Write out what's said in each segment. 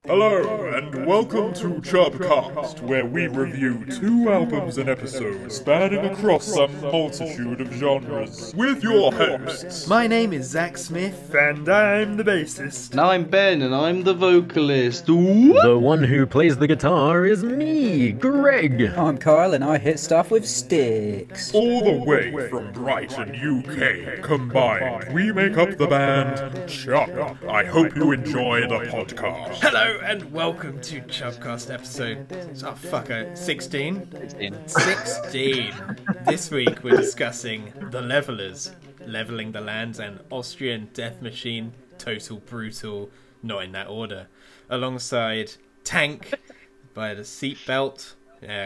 Hello, and welcome to CHUB Cast, where we review 2 albums and episodes spanning across some multitude of genres, with your hosts. My name is Zach Smith, and I'm the bassist. And I'm Ben, and I'm the vocalist. The one who plays the guitar is me, Greg. I'm Kyle, and I hit stuff with sticks. All the way from Brighton, UK, combined, we make up the band CHUB. I hope you enjoy the podcast. Hello, and welcome to CHUB Cast episode 16. 16. This week we're discussing The Levelers, Leveling the Lands, and Austrian Death Machine, Total Brutal, not in that order, alongside Tank by the Seatbelt,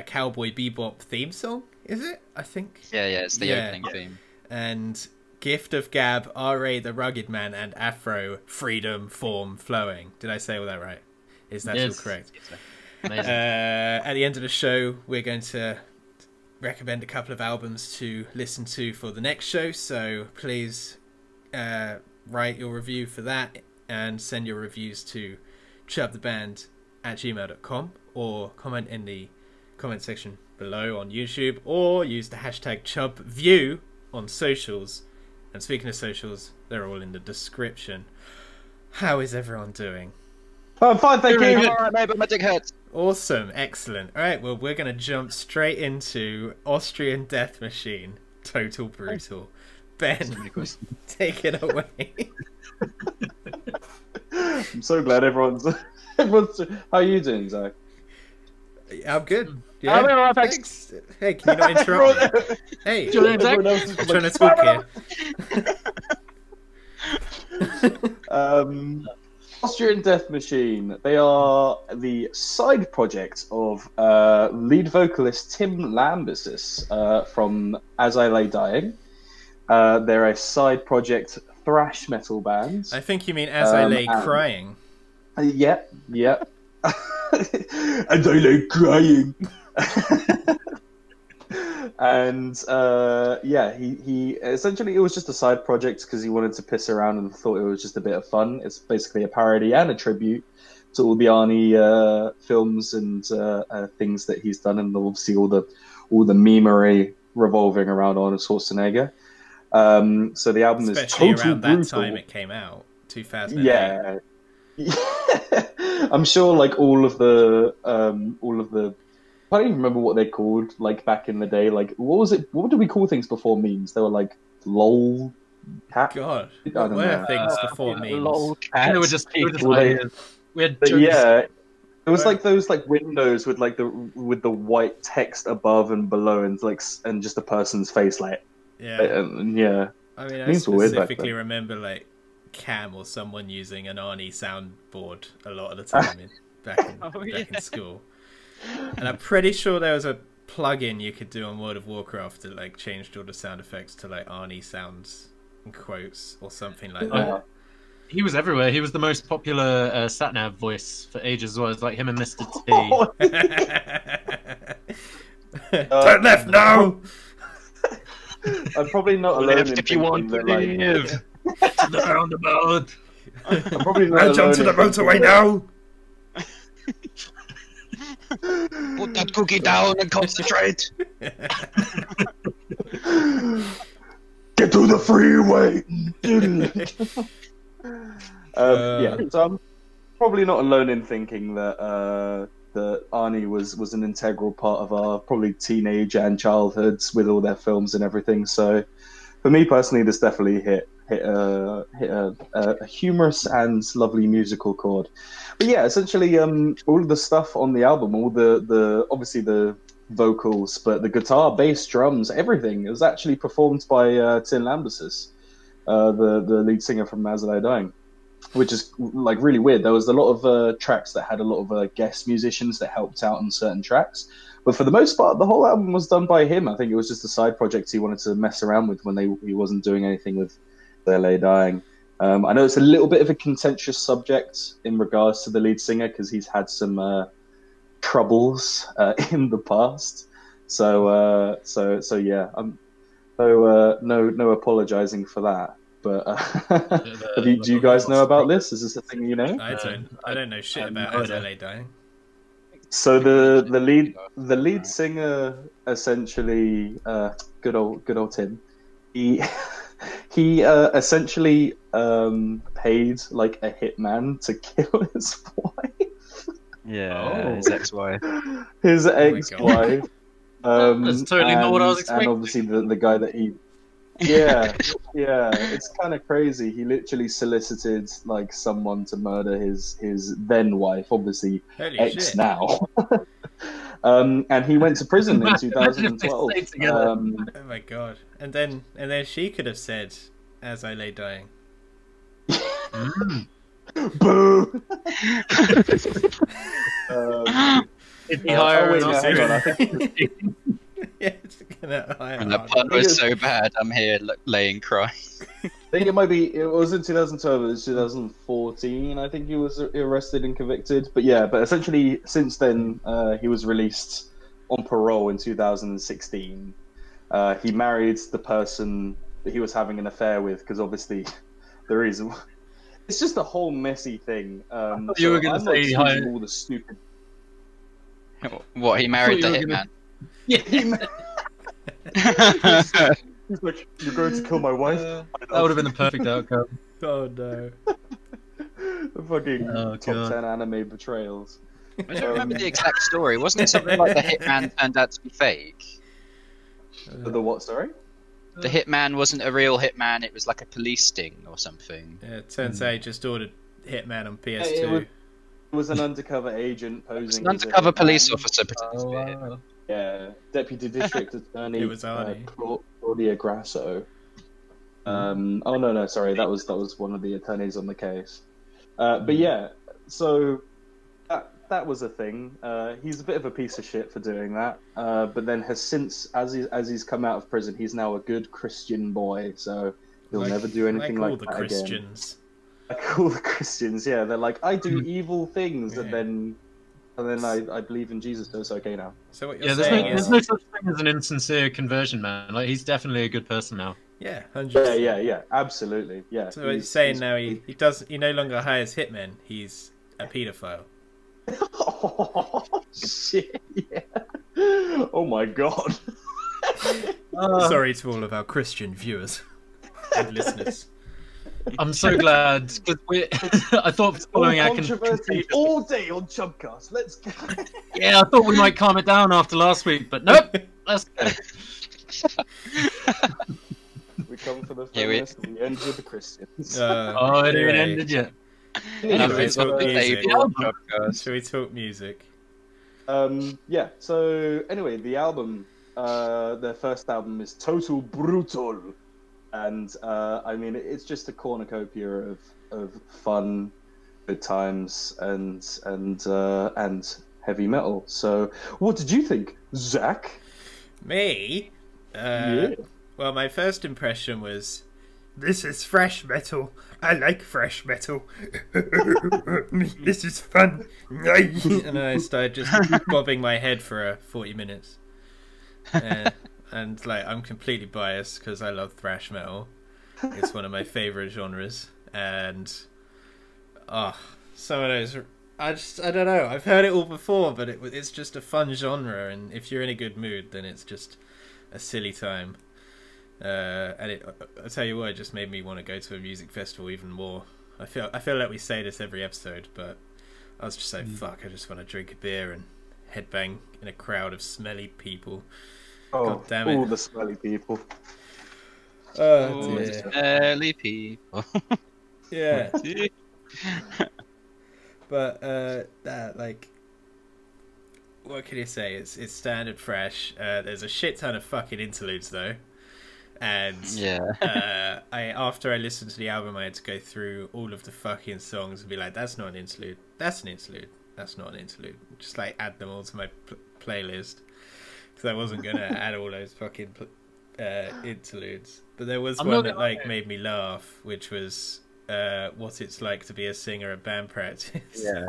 Cowboy Bebop theme song, is it? I think. Yeah, it's the opening theme. And Gift of Gab, R.A. the Rugged Man, and Afro, Freedom, Form, Flowing. Did I say all that right? Is that still correct? Amazing. At the end of the show, we're going to recommend a couple of albums to listen to for the next show, so please write your review for that and send your reviews to chubtheband@gmail.com or comment in the comment section below on YouTube, or use the hashtag ChubView on socials. And speaking of socials, they're all in the description. How is everyone doing? I'm fine, thank you. Alright, mate, but my dick hurts. Awesome, excellent. Alright, well, we're going to jump straight into Austrian Death Machine, Total Brutal. Ben, take it away. I'm so glad everyone's... How are you doing, Zach? I'm good. Yeah, I'm alright, thanks. Hey, can you not interrupt me? Hey, I'm trying to talk here. Austrian Death Machine. They are the side project of lead vocalist Tim Lambesis from As I Lay Dying. They're a side project thrash metal band. I think you mean As I Lay Crying. Yep. As I Lay Crying. And he essentially, it was just a side project because he wanted to piss around and thought it was just a bit of fun. It's basically a parody and a tribute to all the Arnie films and things that he's done, and obviously all the memery revolving around Arnold Schwarzenegger. So the album especially is around brutal. That time it came out, 2008. Yeah. I'm sure, like all of the I don't even remember what they're called, like, back in the day. Like, what was it? What did we call things before memes? They were like, lol, cat? God, what were things before memes? Lol, cat. They were just we had jokes. yeah, it was like those, like, windows with, like, the white text above and below, and, like, and just a person's face, like, yeah. Yeah. I mean, I Memes were weird back specifically then. remember, like, Cam or someone using an Arnie soundboard a lot of the time back in school. And I'm pretty sure there was a plug-in you could do on World of Warcraft that, like, changed all the sound effects to, like, Arnie sounds in quotes or something like that. He was everywhere. He was the most popular sat-nav voice for ages as well. It's like him and Mr. T. Turn left now! I'm probably not alone Left in if you want to thinking that, live. To the roundabout. I'm probably not I'll alone jump to the in thinking motorway that- now! Put that cookie down and concentrate. Get to the freeway. Yeah, so I'm probably not alone in thinking that that Arnie was an integral part of our probably teenage and childhoods with all their films and everything. So for me personally, this definitely hit a humorous and lovely musical chord. But yeah, essentially, all of the stuff on the album, all the obviously the vocals, but the guitar, bass, drums, everything, it was actually performed by Tim Lambesis, the lead singer from As I Lay Dying, which is, like, really weird. There was a lot of tracks that had a lot of guest musicians that helped out on certain tracks, but for the most part, the whole album was done by him. I think it was just a side project he wanted to mess around with when he wasn't doing anything with As I Lay Dying. I know it's a little bit of a contentious subject in regards to the lead singer because he's had some troubles in the past. So yeah, no apologizing for that. But do you guys know about this? Is this a thing you know? I don't know shit about As I Lay Dying. So the lead singer essentially, good old Tim, he essentially paid like a hitman to kill his wife. Yeah, his ex-wife. His ex-wife. That's totally not what I was expecting. And obviously the guy that he. Yeah, it's kind of crazy. He literally solicited like someone to murder his then wife, obviously Holy ex shit. now. And he went to prison in 2012. Oh my god! And then she could have said, "As I Lay Dying." Boo! Did he hire hang on, I think Yeah, it's gonna hire. And the pun was so bad, I'm here laying crying. I think it was in 2012, it was 2014, I think he was arrested and convicted. But essentially since then, he was released on parole in 2016. He married the person that he was having an affair with, because obviously the reason... It's just a whole messy thing. You were going to say he hired... all the stupid... What, he married the hitman? Yeah. He's like, "You're going to kill my wife?" That would have been the perfect outcome. Oh no. The fucking top 10 anime betrayals. I don't remember the exact story. Wasn't it something like the hitman turned out to be fake? The what, sorry? The hitman wasn't a real hitman, it was like a police sting or something. Yeah, it turns out he just ordered Hitman on PS2. It was an undercover agent posing. It's an undercover police officer pretending to be a hitman. Yeah, Deputy District Attorney It was Arnie. Claudia Grasso. Oh no, sorry, that was one of the attorneys on the case. But yeah, so that was a thing. He's a bit of a piece of shit for doing that. But then has since, as he's come out of prison, he's now a good Christian boy. So he'll never do anything like that Christians. again. Like all the Christians, yeah, they're like, I do evil things, Yeah. and then I believe in Jesus, so it's okay now. So what you're saying is... there's no such thing as an insincere conversion, man. Like, he's definitely a good person now. Yeah, 100%. Yeah, absolutely, yeah. So what he's saying now, he no longer hires hitmen, he's a paedophile. Oh, shit, yeah. Oh my god. Sorry to all of our Christian viewers and listeners. I'm so glad, because I thought following our controversy all day on CHUBcast. Let's go. Yeah, I thought we might calm it down after last week, but nope. Let's go. We come for the feminists and we end with the Christians. It ain't ended yet. Shall we talk music? Yeah, so anyway, the album, their first album is Total Brutal. And I mean, it's just a cornucopia of fun, good times, and heavy metal. So, what did you think, Zach? Me? Yeah. Well, my first impression was, this is fresh metal. I like fresh metal. This is fun. And I started just bobbing my head for 40 minutes. And like, I'm completely biased because I love thrash metal. It's one of my favorite genres, and some of those I don't know. I've heard it all before, but it's just a fun genre, and if you're in a good mood, then it's just a silly time. And I tell you what, it just made me want to go to a music festival even more. I feel like we say this every episode, but I was just so fuck. I just want to drink a beer and headbang in a crowd of smelly people. Oh, God damn it. all the smelly people. Oh, dear. Smelly people. Yeah. But like, what can you say? It's standard fresh. There's a shit ton of fucking interludes though, and after I listened to the album, I had to go through all of the fucking songs and be like, that's not an interlude. That's an interlude. That's not an interlude. Just like add them all to my playlist. Because I wasn't gonna add all those fucking interludes, but there was one that like made me laugh, which was what it's like to be a singer at band practice. Yeah.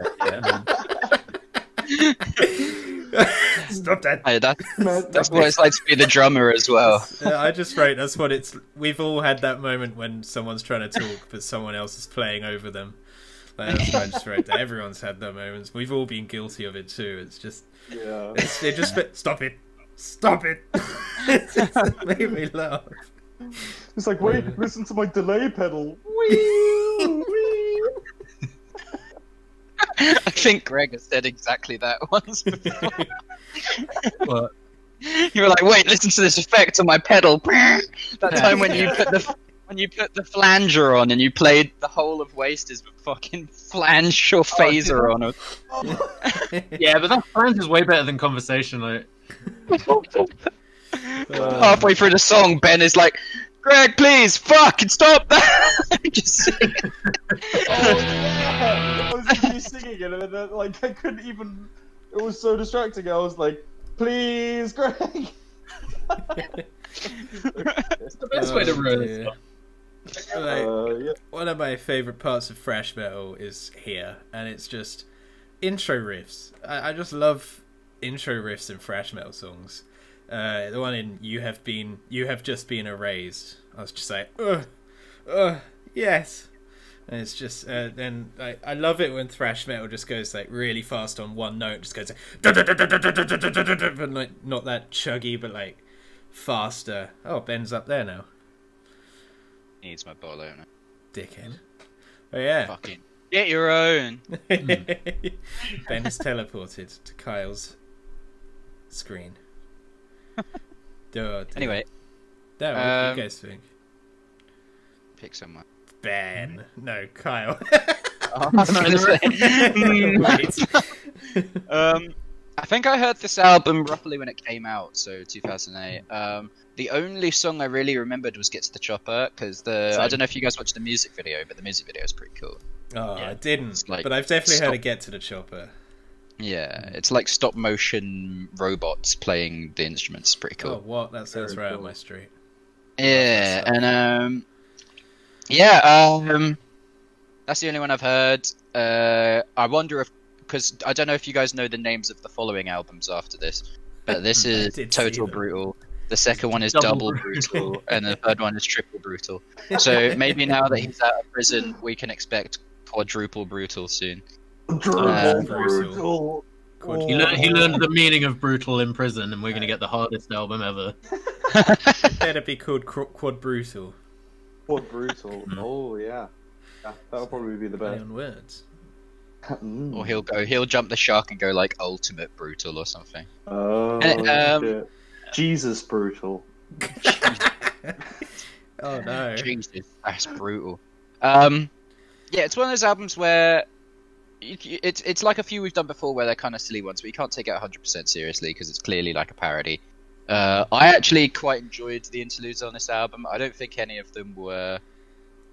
Stop that. Hey, that's what it's like to be the drummer as well. I just wrote, that's what it's... We've all had that moment when someone's trying to talk, but someone else is playing over them. Like, that's what I just wrote. Everyone's had that moments. We've all been guilty of it too. It's just... Yeah. It just... Stop it. Stop it. It just made me laugh. It's like, wait, listen to my delay pedal. Whee! Whee! I think Greg has said exactly that once before. What? You were like, wait, listen to this effect on my pedal. That time when you put the flanger on and you played the whole of Wasted with fucking flange your phaser on it. Yeah, but that flange is way better than conversation. Like, halfway through the song, Ben is like, Greg, please, fucking stop that! Just sing. I was literally singing it, and then, like, I couldn't even. It was so distracting. I was like, please, Greg. it's the best way to ruin it. Like, one of my favourite parts of thrash metal is here, and it's just intro riffs. I just love intro riffs in thrash metal songs. The one in You Have Just Been Erased. I was just like, yes. And it's just, then I love it when thrash metal just goes like really fast on one note, just goes like, but like not that chuggy, but like faster. Oh, Ben's up there now. Needs my ball owner. Dickhead. Oh yeah. Fucking get your own. Ben is teleported to Kyle's screen. Anyway, what do you guys think? Pick someone. Ben. No, Kyle. I think I heard this album roughly when it came out, so 2008. The only song I really remembered was "Get to the Chopper" because I don't know if you guys watched the music video, but the music video is pretty cool. Oh, yeah. I didn't, like, but I've definitely heard of "Get to the Chopper." Yeah, it's like stop motion robots playing the instruments. Pretty cool. Oh, what? That sounds right up my street. Yeah, and that's the only one I've heard. I wonder if, because I don't know if you guys know the names of the following albums after this, but this is Total Brutal. The second one is Double Brutal, and the third one is Triple Brutal. So maybe now that he's out of prison, we can expect Quadruple Brutal soon. Brutal. He learned the meaning of brutal in prison, and we're going to get the hardest album ever. It better be called Quad Brutal. Quad Brutal. Oh yeah, that'll probably be the best. Play on words. Or he'll jump the shark and go like Ultimate Brutal or something. Oh, shit. Jesus Brutal. Oh no. Jesus, that's brutal. Yeah, it's one of those albums where it's like a few we've done before where they're kind of silly ones, but you can't take it 100% seriously because it's clearly like a parody. I actually quite enjoyed the interludes on this album. I don't think any of them were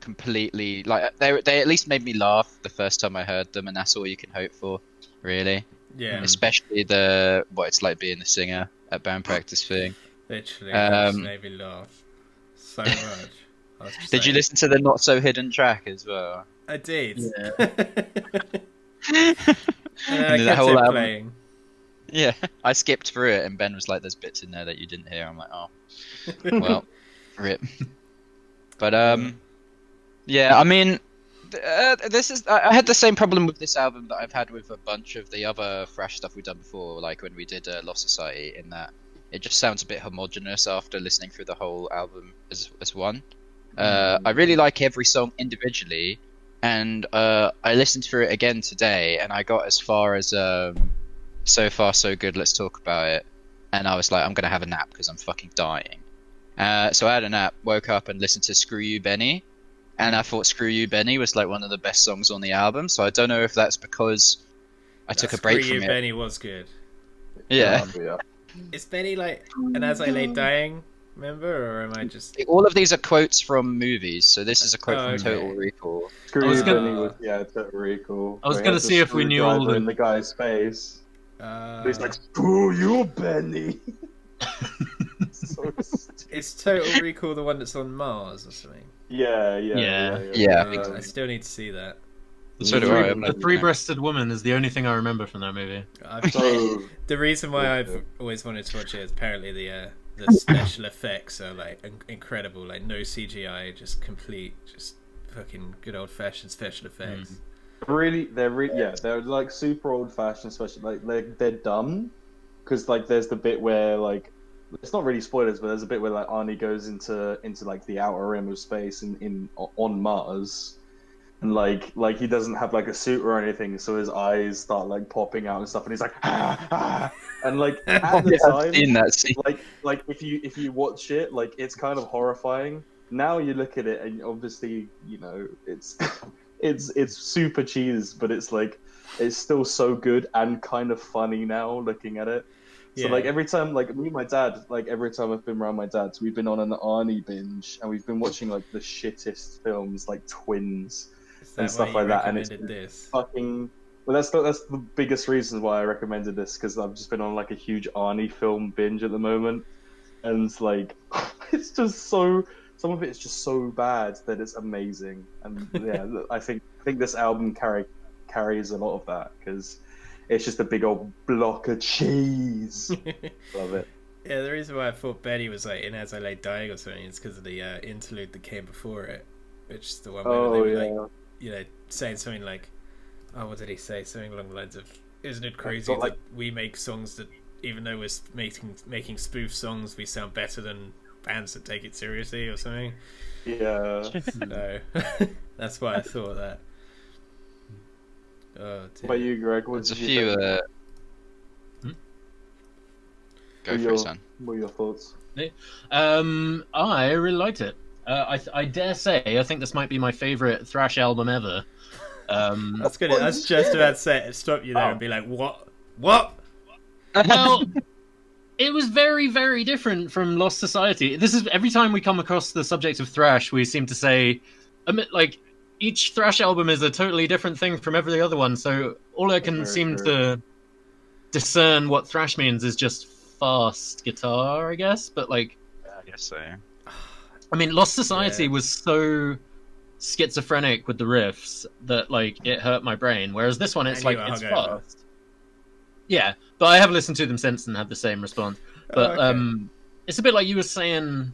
completely like they at least made me laugh the first time I heard them, and that's all you can hope for, really. Yeah. Especially the what it's like being the singer at band practice thing. Literally, that just made me laugh so much. Did you listen to the Not So Hidden track as well? I did. Yeah. And I kept whole it playing. Yeah, I skipped through it, and Ben was like, "There's bits in there that you didn't hear." I'm like, "Oh, well, rip." But yeah, I mean, this is. I had the same problem with this album that I've had with a bunch of the other thrash stuff we've done before, like when we did Lost Society. In that, it just sounds a bit homogenous after listening through the whole album as one. I really like every song individually, and I listened through it again today, and I got as far as So Far So Good, Let's Talk About It, and I was like, I'm gonna have a nap because I'm fucking dying. So I had a nap, woke up and listened to Screw You Benny, and I thought Screw You Benny was like one of the best songs on the album, so I don't know if that's because I took a break from it. Screw You Benny was good. Yeah. Is Benny like an As I Lay Dying member, or am I just... All of these are quotes from movies, so this is a quote from Total Recall. Screw You Benny was, Total Recall. I was going to see if we knew all in the guy's face. He's like, screw you, Benny. So is Total Recall the one that's on Mars or something? Yeah. I think so. I still need to see that. So do I. The three-breasted woman is the only thing I remember from that movie. The reason why I've always wanted to watch it is apparently the special effects are like incredible, like no CGI, just fucking good old-fashioned special effects. They're like super old-fashioned special. Like they're dumb because like there's the bit where like it's not really spoilers, but there's a bit where like Arnie goes into like the outer rim of space on Mars. And like he doesn't have like a suit or anything, so his eyes start like popping out and stuff, and he's like, and like at the time, I've seen that scene. like if you watch it, like it's kind of horrifying. Now you look at it, and obviously you know it's it's super cheese, but it's like it's still so good and kind of funny now looking at it. So like every time, like me and my dad, like every time I've been around my dad's, we've been on an Arnie binge, and we've been watching like the shittest films, like Twins. And stuff like that, and it's fucking. Well, that's the biggest reason why I recommended this, because I've just been on like a huge Arnie film binge at the moment, and like it's just so. Some of it is just so bad that it's amazing, and yeah, I think this album carries a lot of that because it's just a big old block of cheese. Love it. Yeah, the reason why I thought Betty was like in As I Lay Dying or something is because of the interlude that came before it, which is the one where they were like, you know, saying something like, oh, what did he say? Something along the lines of, isn't it crazy that we make songs that, even though we're making spoof songs, we sound better than bands that take it seriously or something? Yeah. No. That's why I thought that. Oh, dear. What about you, Greg? There's a few... Go for it, son. What are your thoughts? I really liked it. I dare say, I think this might be my favourite thrash album ever. That's good. That's just about to stop you there and be like, what? What? Well, it was very, very different from Lost Society. This is every time we come across the subject of thrash, we seem to say, like, each thrash album is a totally different thing from every other one. So all I can seem to discern what thrash means is just fast guitar, I guess. But like, yeah, I guess so. I mean, Lost Society was so schizophrenic with the riffs that like it hurt my brain. Whereas this one, it's like it's fast. Yeah, but I have listened to them since and had the same response. But it's a bit like you were saying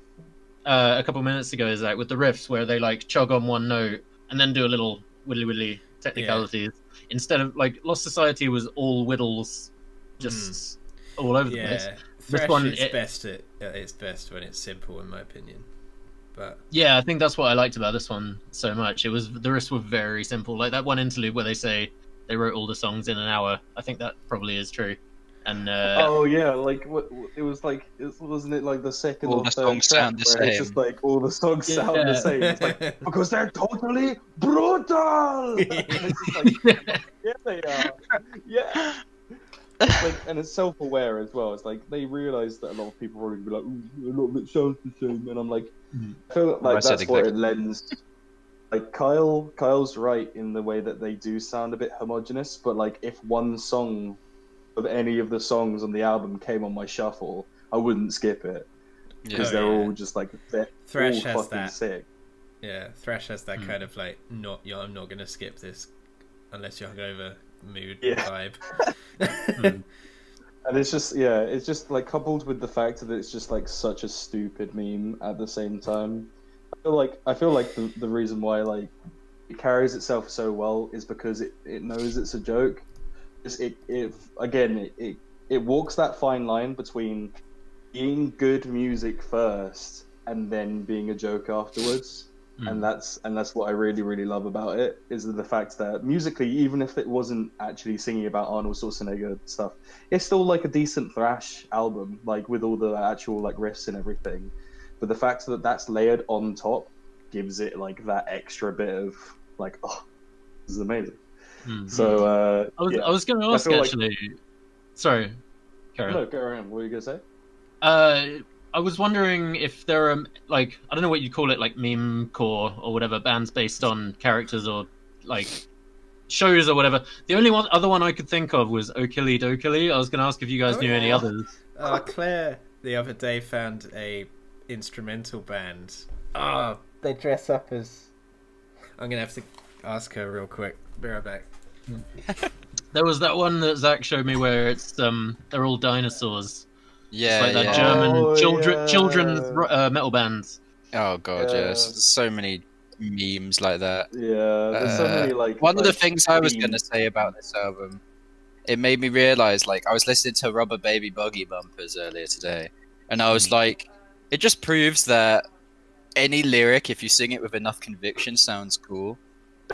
a couple minutes ago, is that with the riffs where they like chug on one note and then do a little widdly technicalities instead of like Lost Society was all whittles, just all over the place. Thrash this one is best at its best when it's simple, in my opinion. But yeah, I think that's what I liked about this one so much. It was the riffs were very simple, like that one interlude where they say they wrote all the songs in an hour. I think that probably is true. And oh yeah, like it was like wasn't it like the second all or the third songs sound the track same. It's just like all the songs sound the same. It's like because they're totally brutal. And it's just like, yeah, they are. Yeah. It's like, and it's self-aware as well. It's like they realise that a lot of people are going to be like, "Ooh, a lot of it sounds the same," and I'm like, I feel like that's what it lends. Like Kyle's right in the way that they do sound a bit homogenous, but like if one song of any of the songs on the album came on my shuffle, I wouldn't skip it because they're all just like thrash all has fucking that. Sick. Yeah, thrash has that kind of like I'm not gonna skip this unless you're hungover mood vibe. And it's just like coupled with the fact that it's just like such a stupid meme at the same time. I feel like the reason why like it carries itself so well is because it knows it's a joke. It walks that fine line between being good music first and then being a joke afterwards. And that's what I really, really love about it, is the fact that musically, even if it wasn't actually singing about Arnold Schwarzenegger stuff, it's still like a decent thrash album, like with all the actual like riffs and everything. But the fact that that's layered on top gives it like that extra bit of like, oh, this is amazing. So I was going to ask actually. Sorry, carry on. No, go around. What were you going to say? I was wondering if there are like, I don't know what you call it, like meme core or whatever, bands based on characters or like shows or whatever. The only other one I could think of was Okili Dokili. I was going to ask if you guys knew any others. Claire the other day found a instrumental band. They dress up as... I'm gonna have to ask her real quick. Be right back. There was that one that Zach showed me where it's they're all dinosaurs. Yeah, it's like that German children's metal bands. Oh god, yes. So many memes like that. Yeah, there's so many like. One of the things I was gonna say about this album, it made me realize, like, I was listening to Rubber Baby Buggy Bumpers earlier today, and I was like, it just proves that any lyric, if you sing it with enough conviction, sounds cool.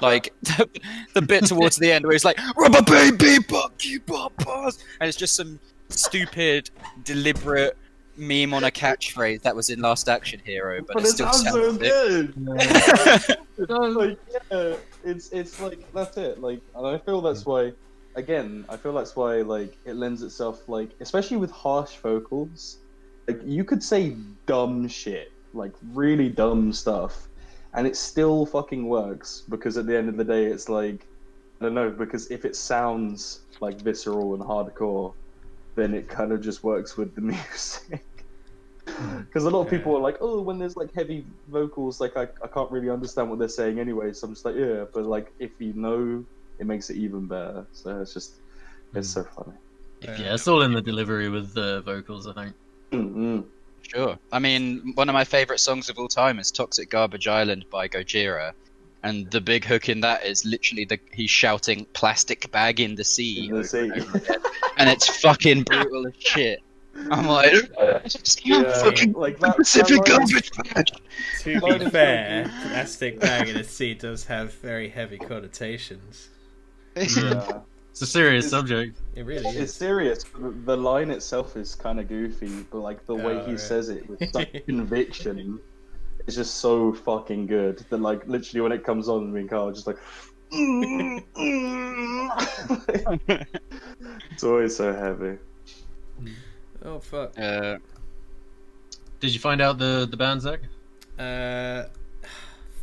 Like the bit towards the end where it's like Rubber Baby Buggy Bumpers, and it's just some stupid, deliberate meme on a catchphrase that was in Last Action Hero, but it still sounds so good. Like, yeah, it's like that's it. Like, and I feel that's why. Again, I feel that's why like it lends itself, like, especially with harsh vocals, like you could say dumb shit, like really dumb stuff, and it still fucking works, because at the end of the day it's like, I don't know, because if it sounds like visceral and hardcore, then it kind of just works with the music. Because a lot of people are like, oh, when there's like heavy vocals, like I can't really understand what they're saying anyway, so I'm just like, yeah, but like if you know, it makes it even better. So it's just, it's so funny. Yeah, it's all in the delivery with the vocals, I think. Mm-hmm. Sure. I mean, one of my favourite songs of all time is Toxic Garbage Island by Gojira. And the big hook in that is literally he's shouting "plastic bag in the sea," In the sea. over and over again. And it's fucking brutal as shit. I'm like, fucking like that, Pacific garbage bag. To be fair, plastic bag in the sea does have very heavy connotations. Yeah. It's a serious subject. It really is. It's serious. The line itself is kind of goofy, but like the way he says it with such conviction, it's just so fucking good that like literally when it comes on, me and Carl are just like, it's always so heavy. Oh fuck. Did you find out the band, Zach?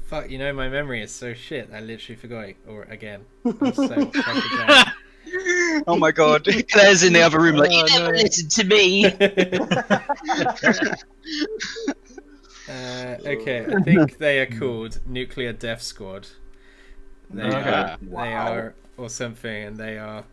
Fuck, you know my memory is so shit. I literally forgot it, or again. I'm so fucking down. Oh my god, Claire's in the other room like, you never listened to me. Okay, I think they are called Nuclear Death Squad. They are, or something, and they are,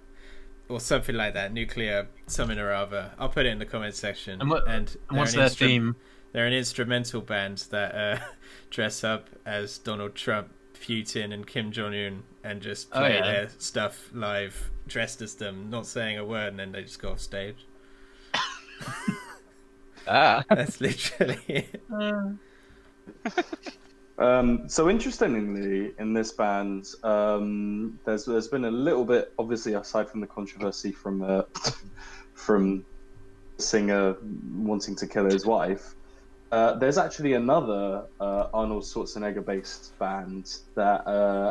or something like that. Nuclear something or other. I'll put it in the comment section. And what's their theme? They're an instrumental band that dress up as Donald Trump, Putin, and Kim Jong-un, and just play their stuff live, dressed as them, not saying a word, and then they just go off stage. That's literally it. So interestingly, in this band, there's been a little bit, obviously, aside from the controversy from the singer wanting to kill his wife. There's actually another Arnold Schwarzenegger-based band that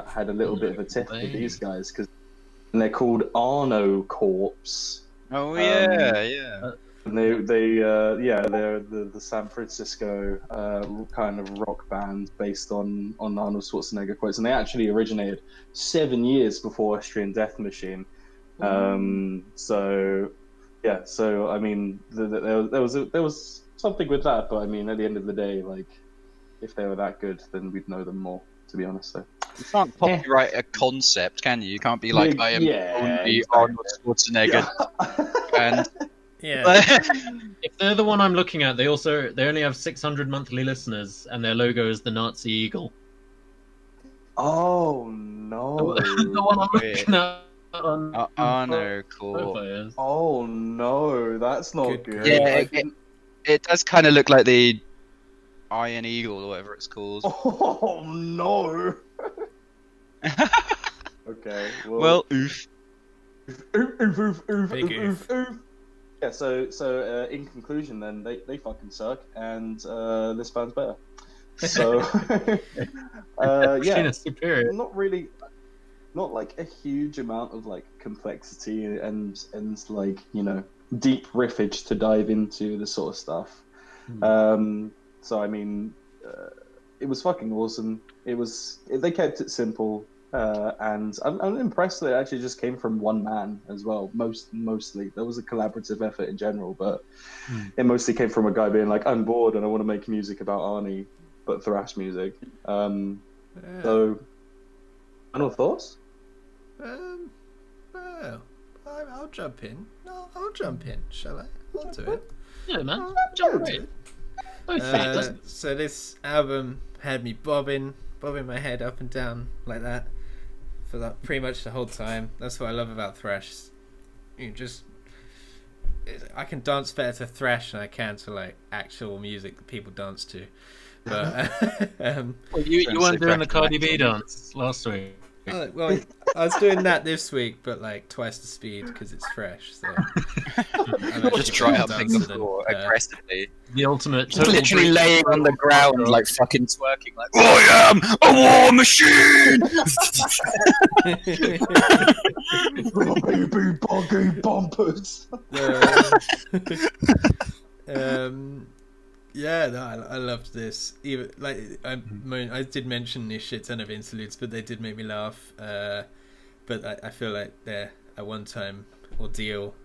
had a little bit of a tiff with these guys, because they're called Arno Corps. Oh yeah. And they're the San Francisco kind of rock band based on Arnold Schwarzenegger quotes, and they actually originated 7 years before Austrian Death Machine. So I mean, there was something with that, but I mean, at the end of the day, like, if they were that good, then we'd know them more, to be honest. So you can't copyright a concept, can you? You can't be like, I am only Arnold Schwarzenegger band. Yeah. If they're the one I'm looking at, they only have 600 monthly listeners, and their logo is the Nazi eagle. Oh no! The one I'm looking at. Arno Corps. Oh no, that's not good. Yeah, it does kind of look like the Iron Eagle or whatever it's called. Oh no! Okay. Well, oof. Oof. Yeah. So in conclusion, then they fucking suck, and this band's better. So yeah, superior. Not like a huge amount of like complexity and like, you know, deep riffage to dive into this sort of stuff. So I mean, it was fucking awesome. They kept it simple, and I'm impressed that it actually just came from one man as well. Mostly, there was a collaborative effort in general, but it mostly came from a guy being like, I'm bored and I want to make music about Arnie, but thrash music. So Final thoughts? Well, I'll jump in. No, I'll jump in, shall I? I'll do it. Yeah, man. Jump in. So this album had me bobbing my head up and down like that for that pretty much the whole time. That's what I love about thrash. I can dance better to thrash than I can to like actual music that people dance to. But well, you weren't doing the Cardi B dance last week. Well, I was doing that this week, but like twice the speed because it's fresh. So just try out things aggressively. The ultimate. Just literally laying on the ground, like fucking twerking, like I am a war machine. Baby buggy bumpers. Yeah, no, I loved this. Even like I did mention this shit ton of interludes, but they did make me laugh. But I feel like they're a one-time ordeal,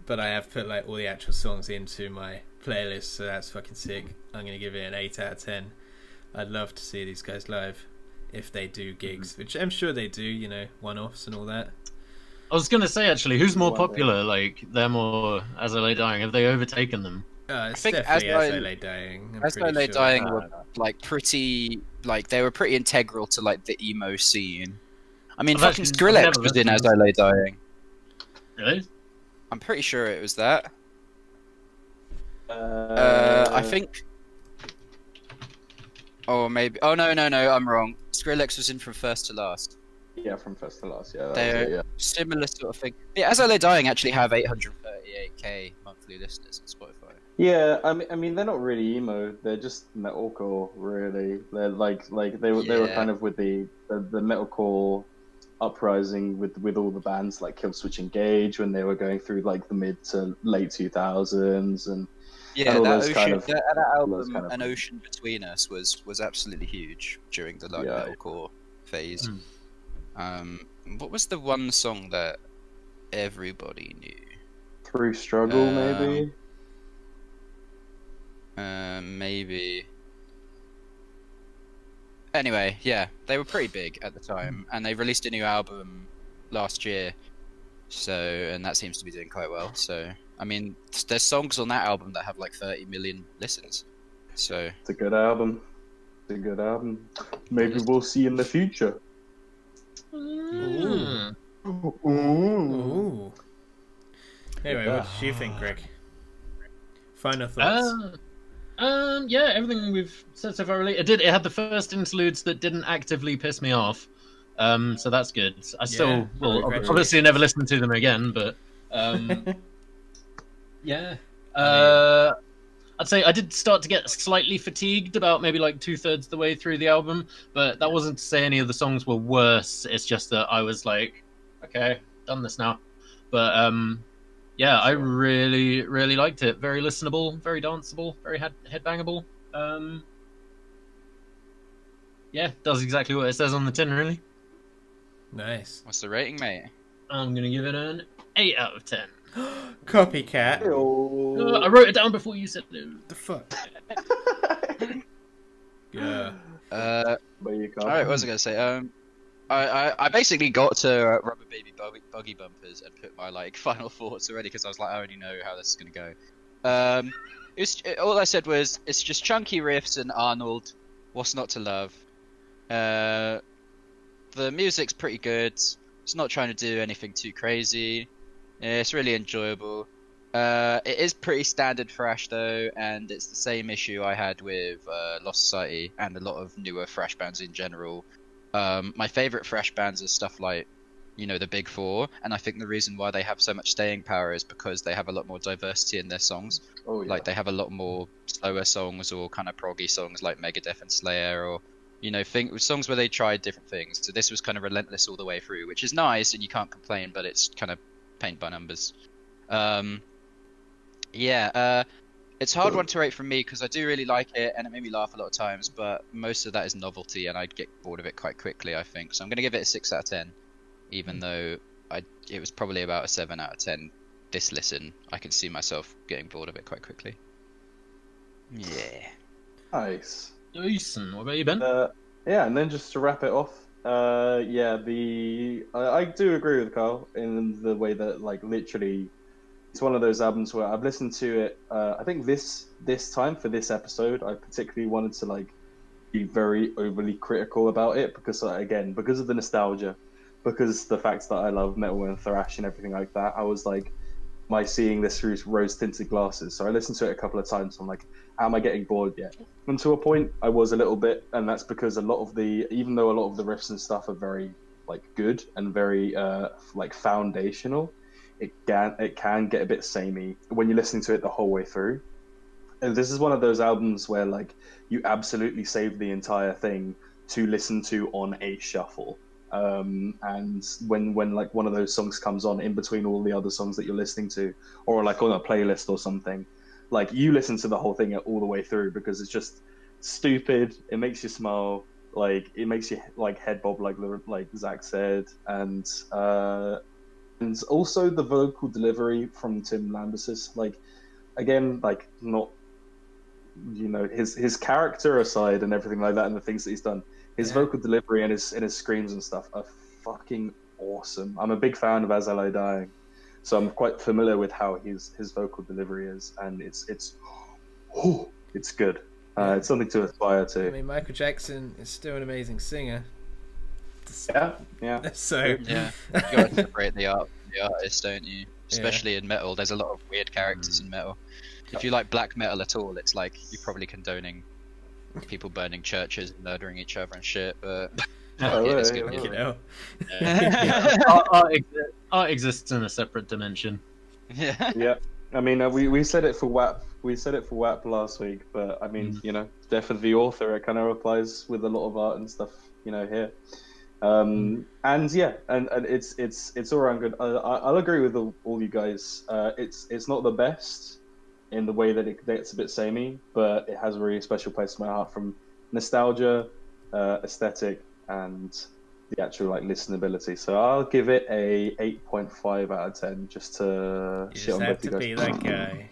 but I have put like all the actual songs into my playlist, so that's fucking sick. I'm gonna give it an 8 out of 10. I'd love to see these guys live if they do gigs, which I'm sure they do. You know, one-offs and all that. I was gonna say actually, who's more popular, like them or As I Lay Dying? Have they overtaken them? I think As I Lay Dying. As I Lay Dying were like pretty, like they were pretty integral to like the emo scene. I mean, fucking Skrillex was in As I Lay Dying. Really? I'm pretty sure it was that. I think. Oh, maybe. Oh no, I'm wrong. Skrillex was in From First to Last. Yeah, From First to Last. Yeah, they're similar sort of thing. Yeah, As I Lay Dying actually have 838k monthly listeners on Spotify. Yeah, I mean they're not really emo. They're just metalcore, really. They're like they were kind of with the metalcore uprising with all the bands like Killswitch Engage when they were going through like the mid to late 2000s and that ocean, that album, An Ocean Between Us was absolutely huge during the like metalcore phase. What was the one song that everybody knew? Through Struggle, maybe. Maybe. Anyway, yeah, they were pretty big at the time, and they released a new album last year. And that seems to be doing quite well. So, I mean, there's songs on that album that have like 30 million listens. So it's a good album. Maybe we'll see in the future. Ooh. Anyway, what did you think, Greg? Final thoughts. Yeah, everything we've said so far really. It had the first interludes that didn't actively piss me off. So that's good. I still will obviously never listen to them again, but yeah. I'd say I did start to get slightly fatigued about maybe like 2/3 of the way through the album, but that wasn't to say any of the songs were worse. It's just that I was like, okay, done this now. But yeah, I really, really liked it. Very listenable, very danceable, very headbangable. Yeah, does exactly what it says on the tin, really. Nice. What's the rating, mate? I'm gonna give it an 8 out of 10. Copycat. I wrote it down before you said it. The fuck? Yeah. Alright, what was I gonna say? I basically got to Rubber Baby Buggy Bumpers and put my like final thoughts already because I was like, I already know how this is gonna go. All I said was it's just chunky riffs and Arnold. What's not to love? The music's pretty good. It's not trying to do anything too crazy. It's really enjoyable. It is pretty standard thrash though, and it's the same issue I had with Lost Society and a lot of newer thrash bands in general. My favourite thrash bands are stuff like, you know, the Big Four, and I think the reason why they have so much staying power is because they have a lot more diversity in their songs. Oh, yeah. Like they have a lot more slower songs or kind of proggy songs like Megadeth and Slayer, or you know, songs where they tried different things. So this was kind of relentless all the way through, which is nice and you can't complain, but it's kind of paint by numbers. It's a hard one to rate from me because I do really like it and it made me laugh a lot of times, but most of that is novelty and I'd get bored of it quite quickly, I think. So I'm going to give it a 6 out of 10, even though it was probably about a 7 out of 10 this listen. I can see myself getting bored of it quite quickly. Yeah. Nice. Jason, what about you, Ben? Yeah, and then just to wrap it off, Yeah, I do agree with Carl in the way that, like, literally, it's one of those albums where I've listened to it. I think this time for this episode, I particularly wanted to like be very overly critical about it because, again, because of the nostalgia, because the fact that I love metal and thrash and everything like that, I was like, am I seeing this through rose-tinted glasses? So I listened to it a couple of times. I'm like, am I getting bored yet? And to a point, I was a little bit, and that's because even though a lot of the riffs and stuff are very like good and very like foundational, it can get a bit samey when you're listening to it the whole way through. And this is one of those albums where like you absolutely save the entire thing to listen to on a shuffle. And when like one of those songs comes on in between all the other songs that you're listening to, or like on a playlist or something, like you listen to the whole thing all the way through because it's just stupid. It makes you smile, like it makes you like head bob, like Zach said, and also the vocal delivery from Tim Lambesis, like again, like not, you know, his character aside and everything like that and the things that he's done, his vocal delivery and his screams and stuff are fucking awesome. I'm a big fan of As I Lie Dying, so I'm quite familiar with how his vocal delivery is, and it's good. It's something to aspire to. I mean, Michael Jackson is still an amazing singer. Yeah. So yeah, you gotta separate the artist, don't you? Especially in metal, there's a lot of weird characters in metal. If you like black metal at all, it's like you're probably condoning people burning churches and murdering each other and shit. But it's good. You know. Art exists in a separate dimension. Yeah. Yeah. I mean, we said it for WAP. We said it for WAP last week, but I mean, you know, death of the author. It kind of applies with a lot of art and stuff, you know, here. And yeah, and it's all around good. I'll agree with all you guys. It's not the best in the way that it gets a bit samey, but it has a really special place in my heart from nostalgia, aesthetic, and the actual like listenability. So I'll give it a 8.5 out of 10 just to You just have to be that guy.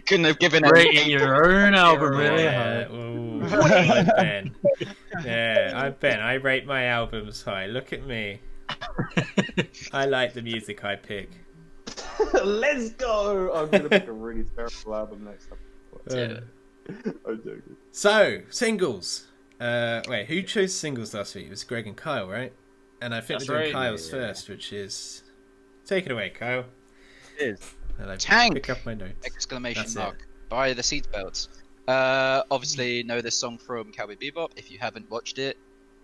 Couldn't have given Rating your own album, really. I'm Ben. Yeah, I'm Ben. I rate my albums high. Look at me. I like the music I pick. Let's go! I'm gonna pick a really terrible album next time. I'm joking. So, singles. Wait, who chose singles last week? It was Greg and Kyle, right? And I think we're doing Kyle's first, which is... Take it away, Kyle. It is. Tank! Pick up my notes. Exclamation mark. By the Seatbelts. Obviously know this song from Cowboy Bebop. If you haven't watched it,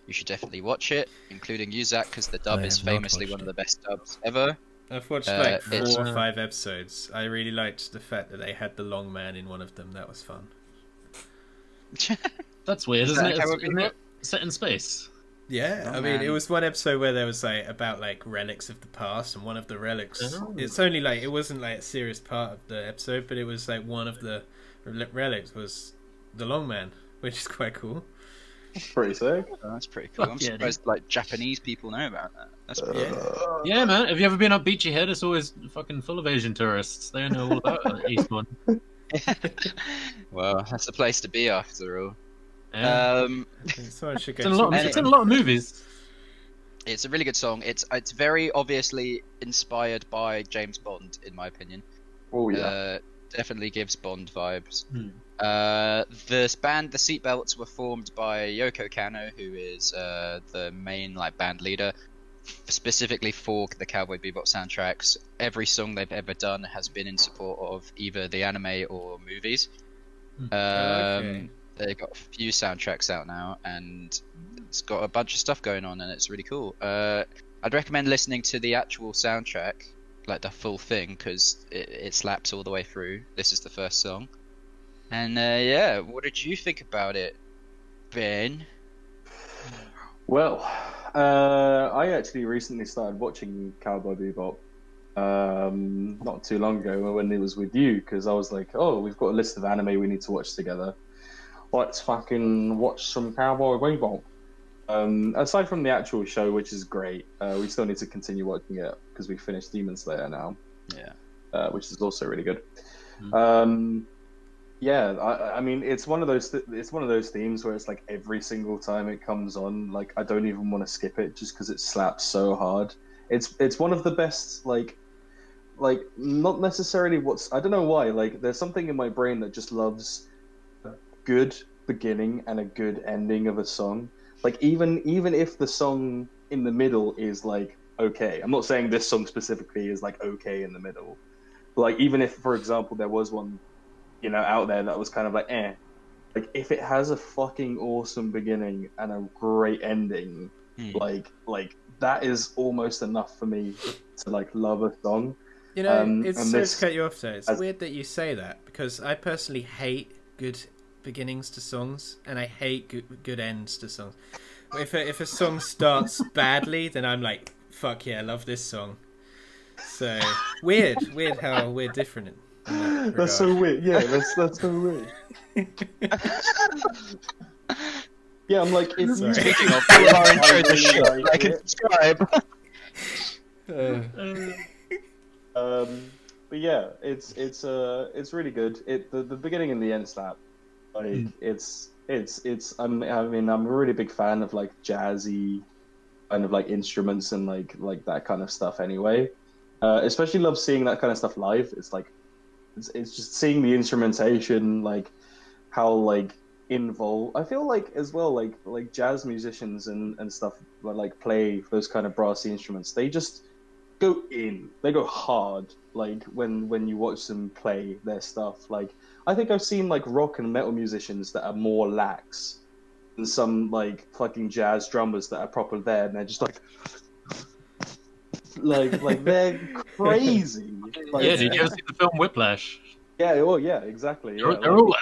you should definitely watch it, including you, Zach, because the dub is famously one of the best dubs ever. I've watched like 4 or 5 episodes. I really liked the fact that they had the long man in one of them. That was fun. That's weird, isn't it? Isn't it set in space? Yeah, I mean, it was one episode where there was like about like relics of the past, and one of the relics. It's only like, it wasn't like a serious part of the episode, but it was like one of the relics was the long man, which is quite cool. Pretty sick. Oh, that's pretty cool. I'm surprised like Japanese people know about that. That's pretty cool. Yeah, man. Have you ever been up Beachy Head? It's always fucking full of Asian tourists. They know all about that Eastbourne. Well, that's the place to be after all. Yeah. So I should it's in a lot of movies. It's a really good song. It's very obviously inspired by James Bond, in my opinion. Oh yeah. Definitely gives Bond vibes. This band, the Seatbelts, were formed by Yoko Kanno, who is the main like band leader, specifically for the Cowboy Bebop soundtracks. Every song they've ever done has been in support of either the anime or movies. They've got a few soundtracks out now, and it's got a bunch of stuff going on, and it's really cool. I'd recommend listening to the actual soundtrack, like the full thing, because it slaps all the way through. This is the first song. And yeah, what did you think about it, Ben? Well, I actually recently started watching Cowboy Bebop not too long ago when it was with you, because I was like, oh, we've got a list of anime we need to watch together. Let's fucking watch some Cowboy Bebop. Aside from the actual show, which is great, we still need to continue watching it because we finished Demon Slayer now. Yeah. Which is also really good. Yeah, I mean, it's one of those themes where it's like every single time it comes on, like I don't even want to skip it just because it slaps so hard. It's one of the best, like not necessarily I don't know why, like there's something in my brain that just loves a good beginning and a good ending of a song. Like even if the song in the middle is like okay, I'm not saying this song specifically is like okay in the middle, but like even if, for example, there was one, you know, out there that was kind of like like if it has a fucking awesome beginning and a great ending, like that is almost enough for me to like love a song. You know, it's sorry to cut you off there. It's weird that you say that, because I personally hate good beginnings to songs, and I hate good ends to songs. If a song starts badly, then I'm like, fuck yeah, I love this song. So weird how we're different. That's so weird. Yeah, that's so weird. Yeah, I'm like, if you Speaking of, our intro to shit, I can subscribe. But yeah, it's really good. The beginning and the end slap, like I mean, I'm a really big fan of like jazzy kind of like instruments and like that kind of stuff. Anyway, especially love seeing that kind of stuff live. It's like it's just seeing the instrumentation, like how like involved. I feel like as well, like jazz musicians and stuff that like play those kind of brassy instruments. They just they go hard, like when you watch them play their stuff. Like I think I've seen like rock and metal musicians that are more lax than some like fucking jazz drummers that are proper there, and they're just like they're crazy. Like, yeah, did you ever see the film Whiplash? Yeah, oh yeah, exactly. Yeah, they're all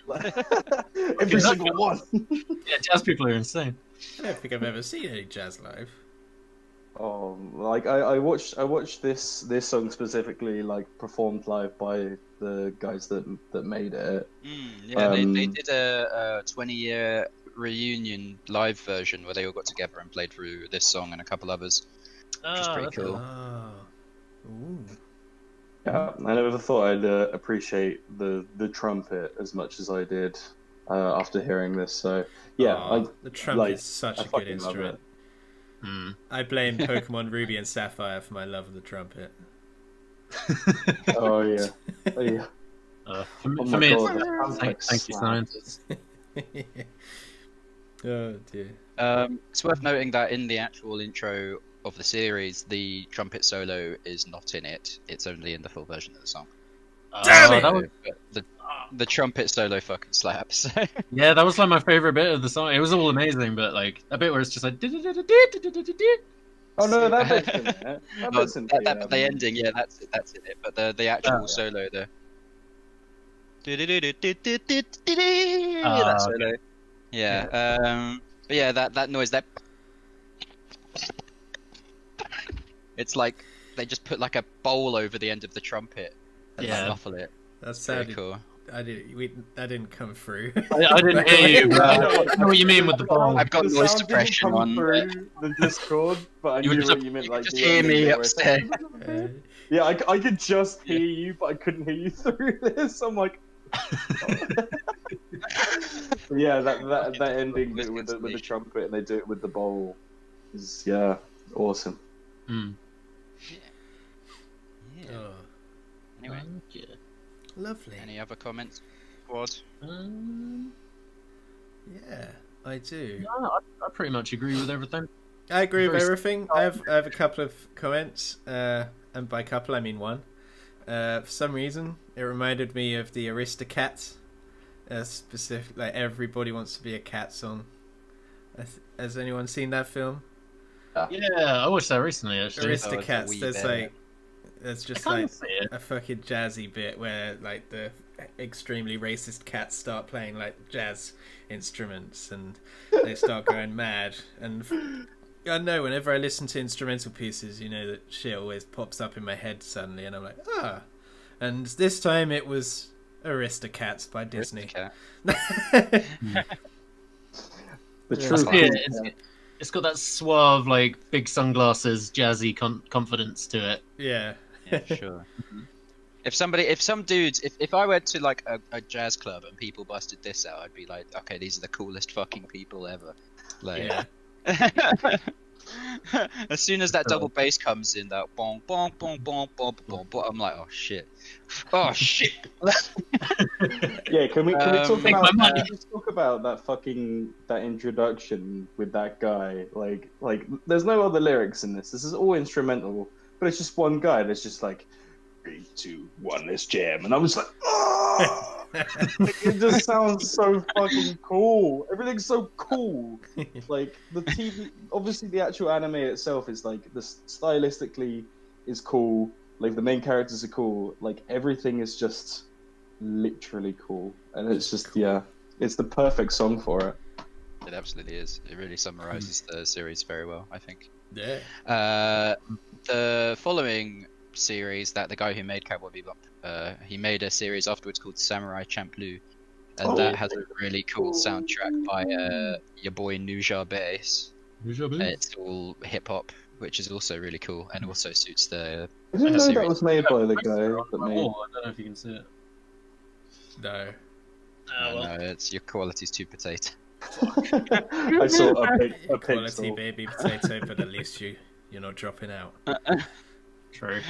like every single one. Yeah, jazz people are insane. I don't think I've ever seen any jazz live. Oh, like I watched this song specifically like performed live by the guys that made it. Yeah, they did a 20-year reunion live version where they all got together and played through this song and a couple others, which is pretty cool. Ooh. Yeah, I never thought I'd appreciate the trumpet as much as I did after hearing this. So yeah, the trumpet is such a good instrument. I blame Pokemon Ruby and Sapphire for my love of the trumpet. Oh yeah, oh yeah. For me, thank you, scientists. Oh dear. It's worth noting that in the actual intro of the series, the trumpet solo is not in it. It's only in the full version of the song. Damn it! The trumpet solo fucking slaps. Yeah, that was like my favorite bit of the song. It was all amazing, but like a bit where it's just like. Oh no, that bit's in there. That bit's in there. The ending, yeah, that's in it. But the actual solo, that solo, yeah. But yeah, that noise, that it's like they just put like a bowl over the end of the trumpet and snuffle it. That's very cool. That didn't come through. I didn't hear you, but I know what you mean with the bowl. I've got noise suppression on through the Discord, but I knew what you meant. Like, just hear me upstairs. Yeah, I could just hear you, but I couldn't hear you through this. I'm like, yeah, that ending bit with the trumpet, and they do it with the bowl, is awesome. Anyway, lovely. Any other comments, Squad? Yeah, I do. No, I pretty much agree with everything. I agree with everything. I have a couple of comments, and by couple I mean one. For some reason, it reminded me of the Aristocats. Specific, like Everybody Wants to Be a Cat song. Has anyone seen that film? Yeah, I watched that recently. Actually, Aristocats. There's just like a fucking jazzy bit where like the extremely racist cats start playing like jazz instruments and they start going mad. And I know whenever I listen to instrumental pieces, you know, that shit always pops up in my head suddenly, and I'm like, ah. And this time it was Aristocats by Disney. It's got that suave, like big sunglasses, jazzy confidence to it. Yeah. Yeah, sure. If some dudes, if I went to like a jazz club and people busted this out, I'd be like, okay, these are the coolest fucking people ever. Like, Yeah. as soon as that double bass comes in, that bong bong bong bong bong bong bong, I'm like, oh shit. Yeah, can we talk Take about my money. just talk about that introduction with that guy? Like there's no other lyrics in this. This is all instrumental, but it's just one guy that's just like 3, 2, 1, let's jam, and I'm just like, oh! It just sounds so fucking cool. Everything's so cool. Like the TV, obviously the actual anime itself is like stylistically is cool. Like the main characters are cool. Like everything is just literally cool, and it's just it's the perfect song for it. It absolutely is. It really summarizes the series very well, I think. Yeah. The following series that the guy who made Cowboy Bebop, he made a series afterwards called Samurai Champloo, and that has a really cool soundtrack by your boy Nuja Bass. It's all hip hop, which is also really cool and also suits the. I didn't know that was made by the guy that made. I don't know if you can see it. No. No, it's your quality's too potato. I saw a Quality pixel. baby potato, but at least you're not dropping out. True.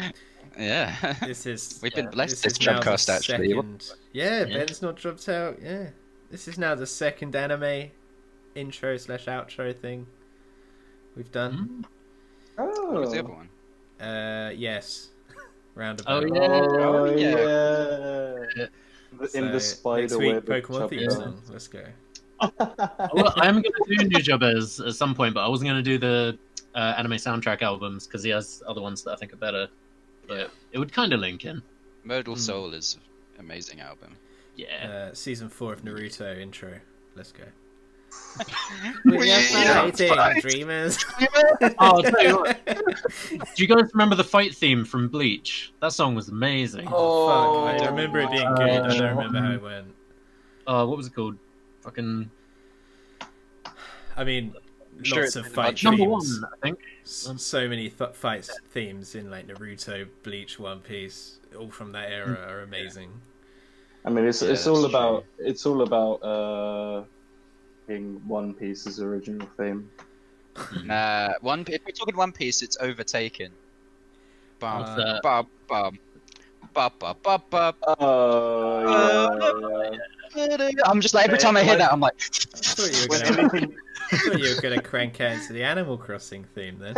Yeah. We've been blessed this now the Chubcast actually. Yeah, Ben's not dropped out. Yeah, this is now the second anime intro / outro thing we've done. Oh. What was the other one? Yes. Roundabout. Oh yeah. In the spider next week, web. Pokemon theme song. Let's go. Well, I'm going to do New Jobbers at some point, but I wasn't going to do the anime soundtrack albums because he has other ones that I think are better. But it would kind of link in. Modal Soul is an amazing album. Yeah. Season 4 of Naruto intro. Let's go. We are fighting, dreamers. Oh, I'll tell you what. Do you guys remember the fight theme from Bleach? That song was amazing. Oh, fuck. I remember it being good. I don't remember how it went. What was it called? Fucking. I mean, Sure, lots of fight Number themes. 1, I think. So many fight themes in like Naruto, Bleach, One Piece, all from that era are amazing. I mean, it's that's all true. about being One Piece's original theme. Nah, if we're talking One Piece, it's Overtaken. Bum, that? bum, bum. Ba, ba, ba, ba. Oh yeah. I'm just like, every time I hear that, I'm like, I thought you were gonna crank out into the Animal Crossing theme then.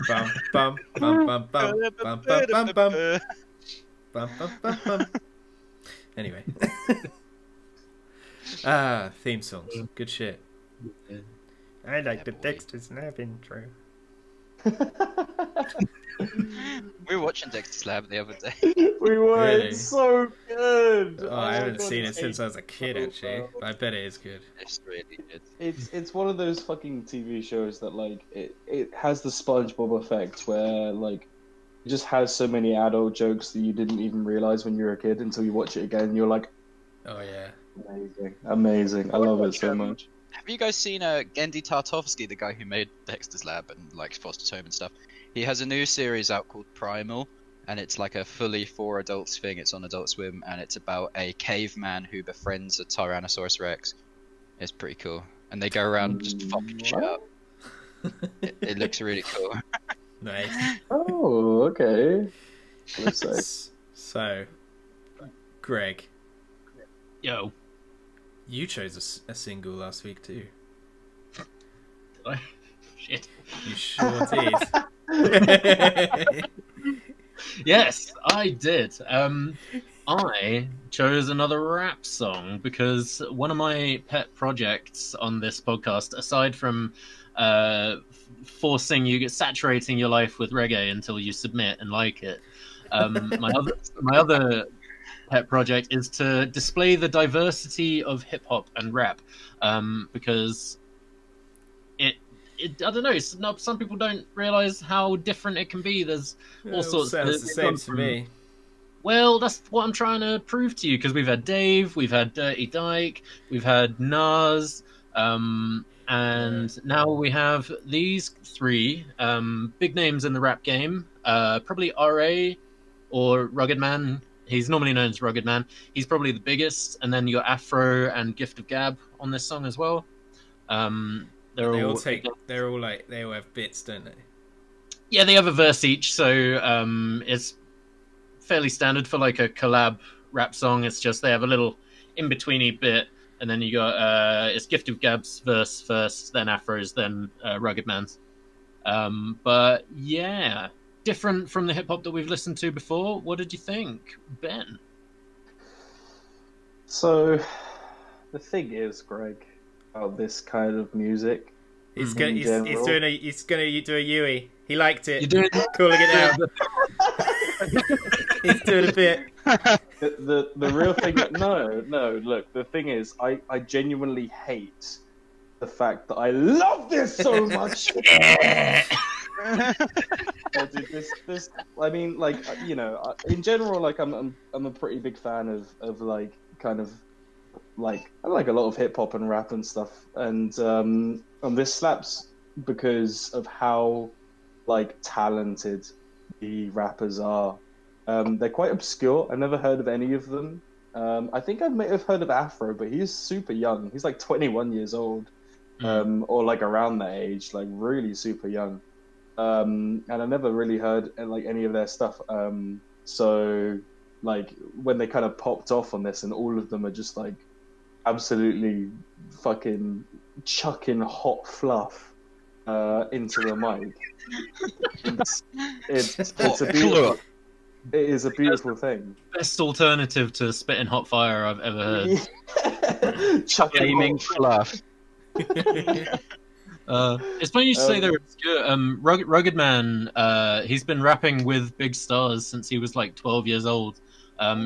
Bum bum bum bum bum bum bum bum bum bum bum bum bum. Anyway. Theme songs. Good shit. I like the Dexter Snap intro. we were watching Dexter's Lab the other day. We were. Really? It's so good. Oh, I haven't seen it since I was a kid, actually. But I bet it is good. It's really good. It's one of those fucking TV shows that like it has the SpongeBob effect where like it just has so many adult jokes that you didn't even realize when you were a kid until you watch it again and you're like, Oh yeah. amazing. I love it so much. Have you guys seen Gendy Tartovsky, the guy who made Dexter's Lab and like Foster's Home and stuff? He has a new series out called Primal, and it's like a fully for adults thing. It's on Adult Swim, and it's about a caveman who befriends a Tyrannosaurus Rex. It's pretty cool, and they go around just fucking shit up. It looks really cool. Nice. Oh, okay. Let's say. So, Greg, Yo. you chose a single last week too. Did I? Shit. You sure did. Yes, I did. I chose another rap song because one of my pet projects on this podcast, aside from saturating your life with reggae until you submit and like it, my other pet project is to display the diversity of hip hop and rap, because I don't know. Some people don't realize how different it can be. There's all sorts. Sounds the same to me. Well, that's what I'm trying to prove to you, because we've had Dave, we've had Dirty Dyke, we've had Nas, and now we have these three big names in the rap game. Probably RA or Rugged Man. He's normally known as Rugged Man. He's probably the biggest, and then you got Afro and Gift of Gab on this song as well. They all have bits, don't they? Yeah, they have a verse each, so it's fairly standard for like a collab rap song. It's just they have a little in-betweeny bit, and then you got it's Gift of Gab's verse first, then Afro's, then Rugged Man's. But yeah, different from the hip hop that we've listened to before. What did you think, Ben? So the thing is, Greg, about this kind of music. He's gonna do a Yui. He liked it. You're doing calling it out. He's doing a bit. The real thing. No. Look, the thing is, I genuinely hate the fact that I love this so much. This. I mean, like, you know, in general, like, I'm a pretty big fan of like kind of like I like a lot of hip hop and rap and stuff, and this slaps because of how like talented the rappers are. They're quite obscure. I've never heard of any of them. I think I may have heard of Afro, but he's super young. He's like 21 years old, or like around that age, like really super young. And I never really heard like any of their stuff. So like when they kind of popped off on this, and all of them are just like absolutely fucking chucking hot fluff into the mic. It's a beautiful. It is a beautiful thing. Best alternative to spitting hot fire I've ever heard. Gaming fluff. It's funny you say they're obscure. Rugged Man, he's been rapping with big stars since he was like 12 years old.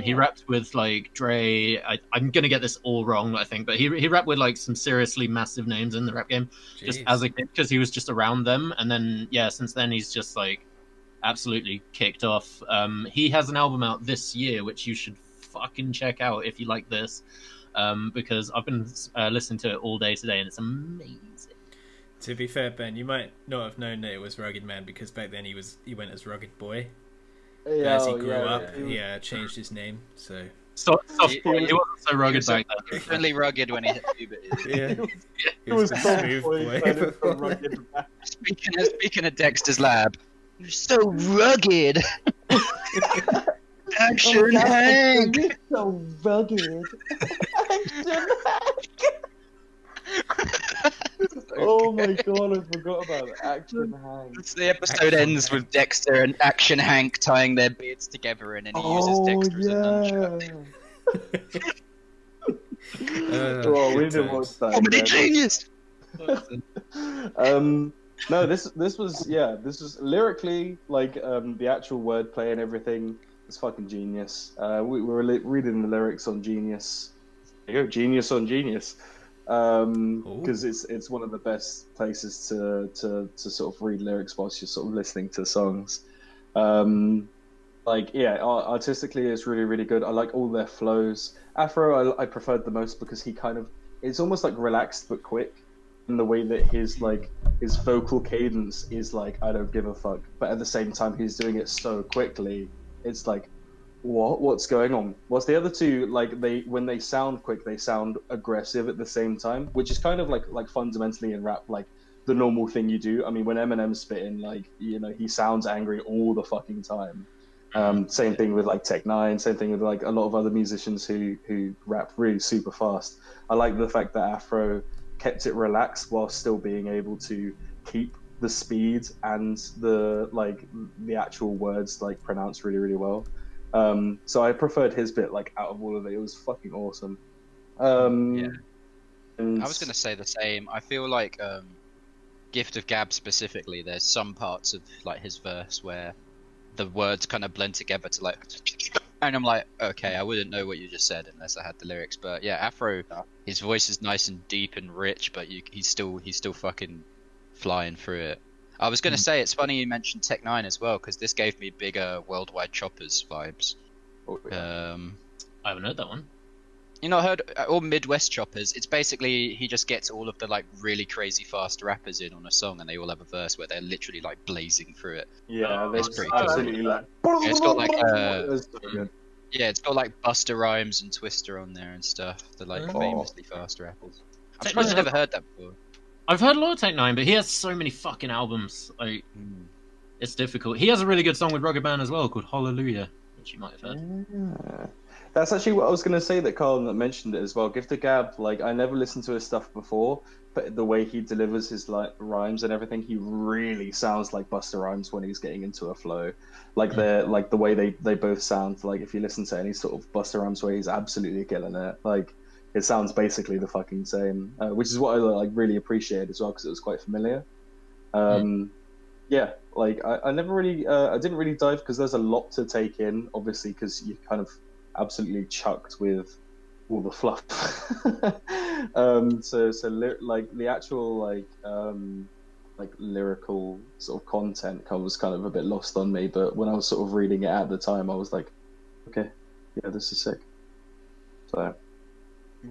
He rapped with like Dre. I'm gonna get this all wrong, I think, but he rapped with like some seriously massive names in the rap game. Jeez. Just as a kid, because he was just around them. And then yeah, since then he's just like absolutely kicked off. He has an album out this year, which you should fucking check out if you like this, because I've been listening to it all day today, and it's amazing. To be fair, Ben, you might not have known that it was Rugged Man, because back then he went as Rugged Boy. Yeah, as he grew up, he changed his name. So he wasn't so rugged back then. Only rugged when he hit puberty. Yeah, he was smooth boy. Speaking of Dexter's Lab, you're so rugged. Action Hank. You're so rugged. Action Hank. Oh my god, I forgot about it. Action Hank. The episode ends with Dexter and Action Hank tying their beards together, and then he uses Dexter as a nunchuck. We didn't watch that. Comedy genius! No, this was lyrically, like, the actual wordplay and everything is fucking genius. We were reading the lyrics on Genius. There you go, Genius on Genius. Because it's one of the best places to sort of read lyrics whilst you're sort of listening to songs. Artistically it's really, really good. I like all their flows. Afro I preferred the most because it's almost like relaxed but quick in the way that his vocal cadence is like, I don't give a fuck, but at the same time he's doing it so quickly, it's like, what's going on? Whilst the other two, like, when they sound quick, they sound aggressive at the same time, which is kind of like fundamentally in rap, like the normal thing you do. I mean, when Eminem's spitting, like, you know, he sounds angry all the fucking time. Same thing with like Tech-9, same thing with like a lot of other musicians who rap really super fast. I like the fact that Afro kept it relaxed while still being able to keep the speed and the actual words like pronounced really, really well. So I preferred his bit, like, out of all of it. It was fucking awesome. Yeah. I was going to say the same. I feel like Gift of Gab specifically, there's some parts of like his verse where the words kind of blend together to like, and I'm like, okay, I wouldn't know what you just said unless I had the lyrics. But yeah, Afro, his voice is nice and deep and rich, but he's still fucking flying through it. I was going to say, it's funny you mentioned Tech-9 as well, because this gave me bigger Worldwide Choppers vibes. I haven't heard that one. You know, heard all Midwest choppers. It's basically he just gets all of the like really crazy fast rappers in on a song, and they all have a verse where they're literally like blazing through it. Yeah, it's pretty absolutely cool. like. Yeah, it's got like So yeah, it's got like Busta Rhymes and Twister on there and stuff. The like famously fast rappers. I'm surprised I've never heard that before. I've heard a lot of Tech Nine, but he has so many fucking albums. Like, it's difficult. He has a really good song with Rugged Man as well called Hallelujah, which you might have heard. Yeah. That's actually what I was going to say, that Carl mentioned it as well. Gift of Gab, like, I never listened to his stuff before, but the way he delivers his like rhymes and everything, he really sounds like Busta Rhymes when he's getting into a flow. Like they're like the way they both sound. Like if you listen to any sort of Busta Rhymes way, he's absolutely killing it. Like it sounds basically the fucking same, which is what I like really appreciated as well, because it was quite familiar. Yeah, like I never really I didn't really dive, because there's a lot to take in, obviously, because you kind of absolutely chucked with all the fluff. Like the actual like lyrical sort of content was kind of a bit lost on me, but when I was sort of reading it at the time, I was like, okay, yeah, this is sick. So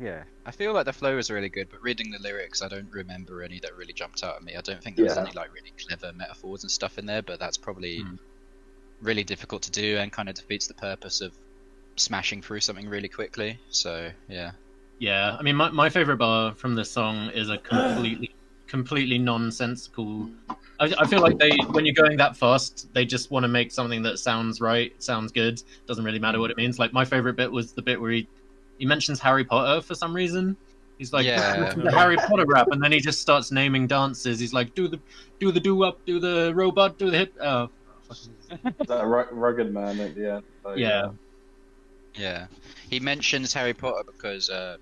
yeah, I feel like the flow was really good, but reading the lyrics, I don't remember any that really jumped out at me. I don't think there was any like really clever metaphors and stuff in there, but that's probably really difficult to do and kind of defeats the purpose of smashing through something really quickly. So yeah. I mean, my favorite bar from this song is a completely nonsensical. I feel like when you're going that fast, they just want to make something that sounds right, sounds good, doesn't really matter what it means. Like my favorite bit was the bit where he mentions Harry Potter for some reason. He's like, the Harry Potter rap, and then he just starts naming dances. He's like, do the do-up, do the robot, do the hip. Oh, that Rugged Man at the end. So, yeah. He mentions Harry Potter because there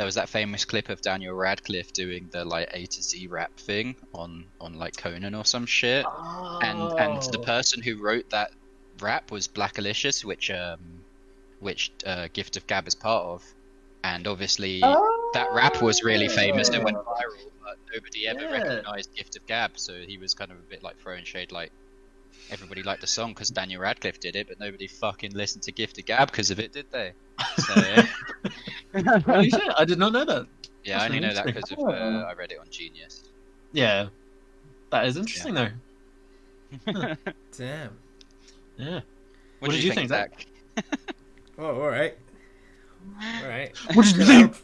was that famous clip of Daniel Radcliffe doing the like A to Z rap thing on like Conan or some shit, and the person who wrote that rap was Black Alicious, which Gift of Gab is part of, and obviously that rap was really famous and went viral, but nobody ever recognized Gift of Gab, so he was kind of a bit like throwing shade, like everybody liked the song because Daniel Radcliffe did it, but nobody fucking listened to Gift of Gab because of it, did they? So, holy shit, I did not know that. Yeah, I only know that because of I read it on Genius. Yeah, that is interesting though. Damn. Yeah. What did you think, Zach? Oh, all right. What did you think?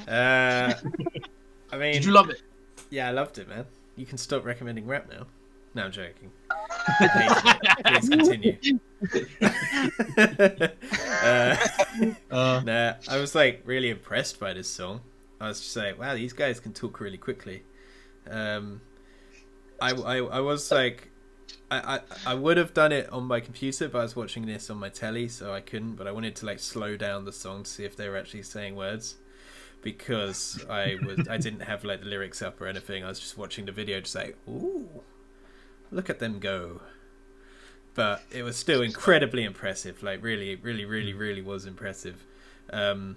I mean, did you love it? Yeah, I loved it, man. You can stop recommending rap now. No, I'm joking. Please continue. Nah, I was like really impressed by this song. I was just like, wow, these guys can talk really quickly. I was like, I would have done it on my computer, but I was watching this on my telly, so I couldn't. But I wanted to like slow down the song to see if they were actually saying words, because I didn't have like the lyrics up or anything. I was just watching the video, just like, ooh, look at them go. But it was still incredibly impressive. Like really was impressive. I'll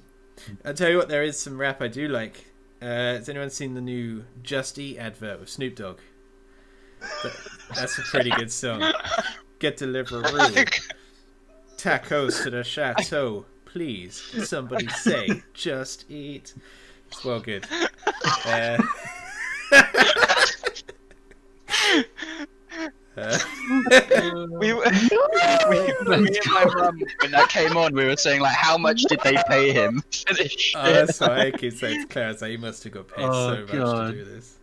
tell you what, there is some rap I do like. Has anyone seen the new Just Eat advert with Snoop Dogg? That's a pretty good song. Get Deliveroo. Tacos to the chateau. Please, somebody say, just eat. It's well good. Me and my mum, when that came on, we were saying like, how much did they pay him for this shit? That's what I keep saying to Claire. Like, you must have got paid so much to do this.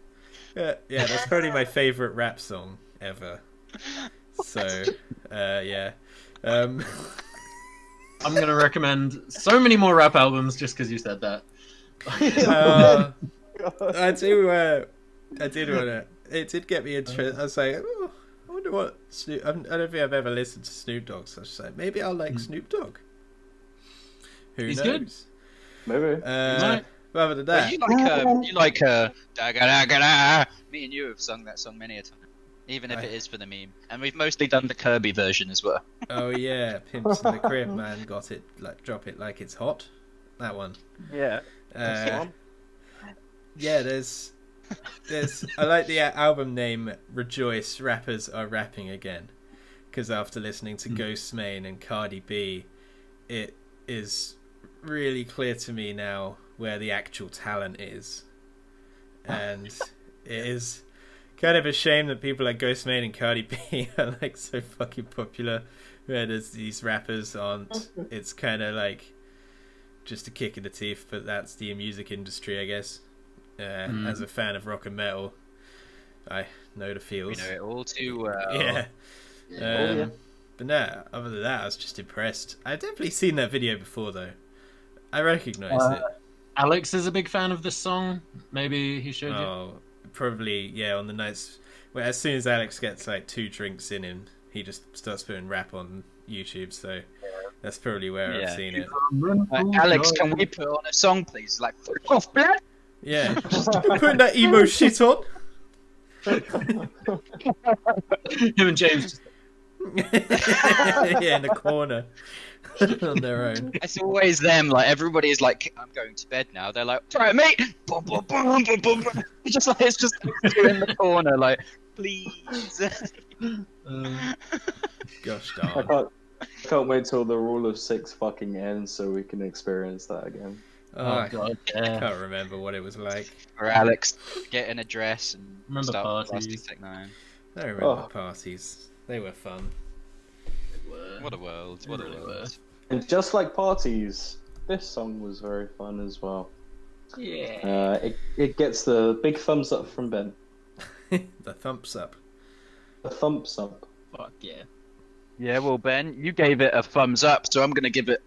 Yeah, that's probably my favourite rap song ever. So, yeah. I'm going to recommend so many more rap albums just because you said that. I did want to. It did get me interested. I was like, oh, I wonder what Snoop. I don't think I've ever listened to Snoop Dogg, so I was like, maybe I'll like Snoop Dogg. He's knows? Good. Maybe. Rather than that, you like da ga da ga da. Me and you have sung that song many a time, even if it is for the meme. And we've mostly done the Kirby version as well. Oh yeah, Pimps in the Crib, man, got it. Like drop it like it's hot. That one. Yeah. Yeah, there's. I like the album name Rejoice, Rappers Are Rapping Again, because after listening to Ghostmane and Cardi B, it is really clear to me now where the actual talent is, and it is kind of a shame that people like Ghostmane and Cardi B are like so fucking popular, whereas these rappers aren't. It's kind of like just a kick in the teeth, but that's the music industry, I guess. As a fan of rock and metal, I know the feels. We know it all too well. Yeah. But no, other than that, I was just impressed. I've definitely seen that video before, though. I recognise it. Alex is a big fan of this song. Maybe he showed you. Oh, probably, yeah, on the nights... Well, as soon as Alex gets, like, 2 drinks in him, he just starts putting rap on YouTube, so that's probably where I've seen it. Alex, can we put on a song, please? Like, fuck off, blood! Yeah. Putting that emo shit on. Him and James just... Yeah, in the corner. On their own. It's always them, like, everybody is like, I'm going to bed now. They're like, alright, mate! Boom, boom, boom, boom, boom. It's just like, it's just in the corner, like, please. Gosh I darn. can't wait till the rule of 6 fucking ends so we can experience that again. Oh, God, I can't remember what it was like. Or Alex getting a dress and Remember start parties. blasting Tech 9. I remember parties. They were fun. What a world, what a world. And just like parties, this song was very fun as well. Yeah. It gets the big thumbs up from Ben. The thumbs up. The thumbs up. Fuck yeah. Yeah, well, Ben, you gave it a thumbs up, so I'm gonna give it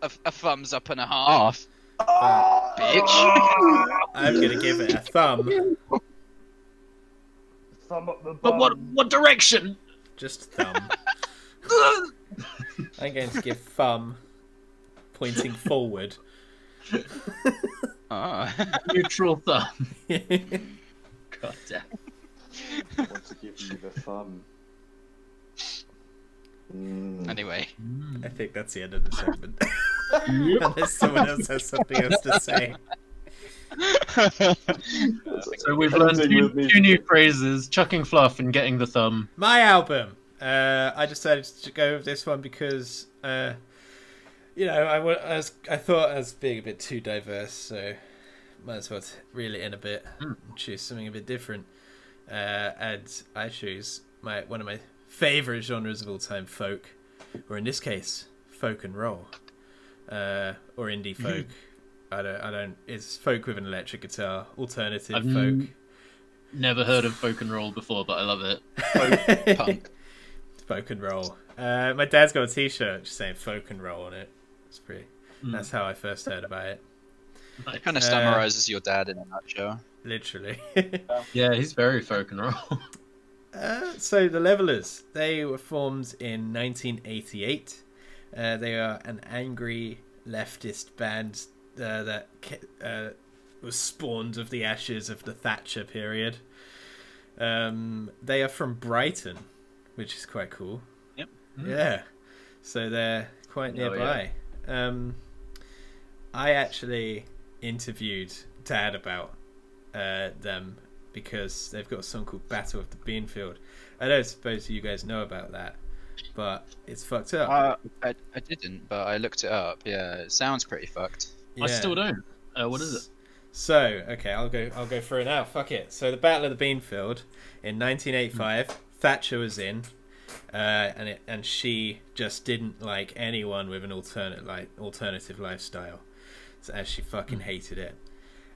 a thumbs up and a half. Bitch. I'm gonna give it a thumb. Thumb up the But what direction? Just thumb. I'm going to give thumb pointing forward. Neutral thumb. God damn. I want to give you the thumb. Anyway. I think that's the end of the segment. Unless someone else has something else to say. So we've learned two new phrases: chucking fluff and getting the thumb. My album. I decided to go with this one because, you know, I thought I was being a bit too diverse, so might as well reel it in a bit and choose something a bit different. And I choose one of my favourite genres of all time, folk, or in this case, folk and roll, or indie folk. I don't. It's folk with an electric guitar, alternative folk. Never heard of folk and roll before, but I love it. Folk punk. Folk and roll. My dad's got a T-shirt just saying folk and roll on it. It's pretty. That's how I first heard about it. It kind of summarizes your dad in a nutshell. Literally. Yeah, he's very folk and roll. So the Levelers, they were formed in 1988. They are an angry leftist band that was spawned of the ashes of the Thatcher period. They are from Brighton, which is quite cool. Yep. Yeah. So they're quite nearby. I actually interviewed Dad about them because they've got a song called Battle of the Beanfield. I don't suppose you guys know about that, but it's fucked up. I didn't, but I looked it up. Yeah, it sounds pretty fucked. Yeah. I still don't. What is it? So, okay, I'll go through it now. Fuck it. So the Battle of the Beanfield in 1985, Thatcher was in, and she just didn't like anyone with an alternative lifestyle, so as she fucking hated it.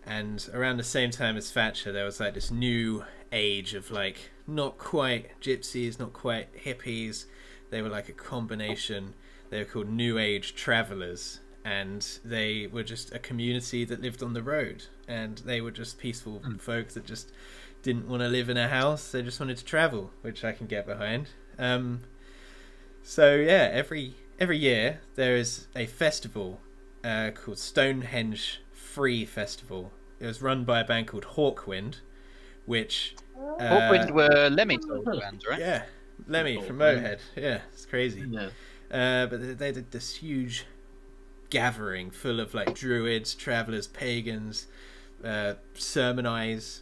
And around the same time as Thatcher, there was like this new age of like not quite gypsies, not quite hippies. They were like a combination. They were called New Age travelers, and they were just a community that lived on the road, and they were just peaceful folk that just didn't want to live in a house. They just wanted to travel, which I can get behind. So yeah, every year there is a festival called Stonehenge Free Festival. It was run by a band called Hawkwind, which Hawkwind were Lemmy band, right? Yeah, Lemmy from Motorhead. Yeah, it's crazy. Yeah. But they did this huge gathering full of like druids, travelers, pagans, sermonize.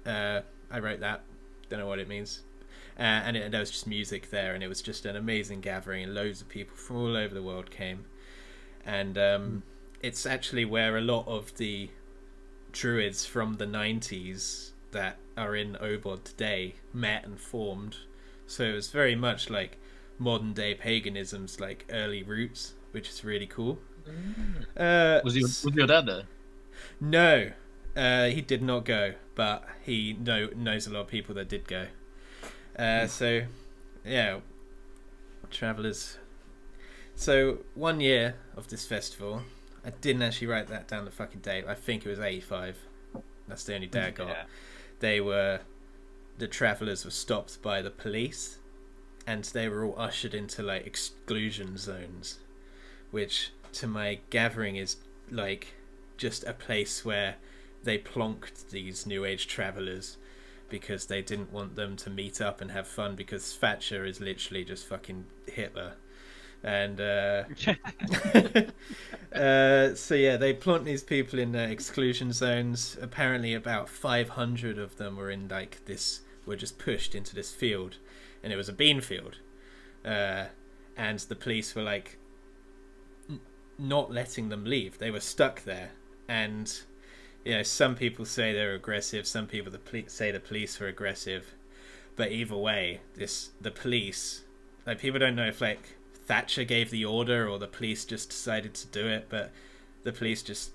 I wrote that. Don't know what it means. And there was just music there, and it was just an amazing gathering, and loads of people from all over the world came. and it's actually where a lot of the druids from the 90s that are in Obod today met and formed. So it was very much like modern day paganism's like early roots, which is really cool. Was your dad there? No, he did not go, but he knows a lot of people that did go. So yeah, travelers. So 1 year of this festival, I didn't actually write that down the fucking date. I think it was 85. That's the only day I got. The travelers were stopped by the police, and they were all ushered into like exclusion zones, which to my gathering is like just a place where they plonked these new age travelers because they didn't want them to meet up and have fun, because Thatcher is literally just fucking Hitler. And so yeah, they plant these people in exclusion zones. Apparently about 500 of them were in like this, were just pushed into this field, and it was a bean field, and the police were like not letting them leave. They were stuck there. And you know, some people say they're aggressive, some people say the police were aggressive, but either way, the police, like, people don't know if like Thatcher gave the order or the police just decided to do it, but the police just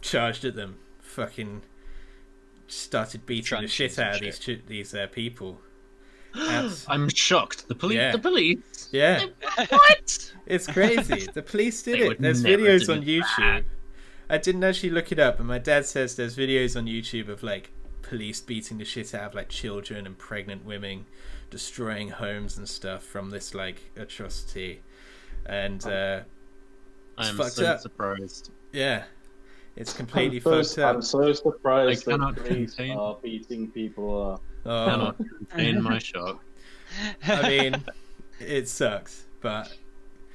charged at them, fucking started beating the shit out of these people. I'm shocked. The police. Yeah. The police. Yeah. What? It's crazy. The police did it. There's videos on YouTube. I didn't actually look it up, but my dad says there's videos on YouTube of like police beating the shit out of like children and pregnant women, destroying homes and stuff from this like atrocity. And I'm fucked so up. surprised. Yeah, it's completely fucked up. I'm so surprised I that cannot police contain- are beating people. Oh, Cannot contain my shock. I mean, it sucks, but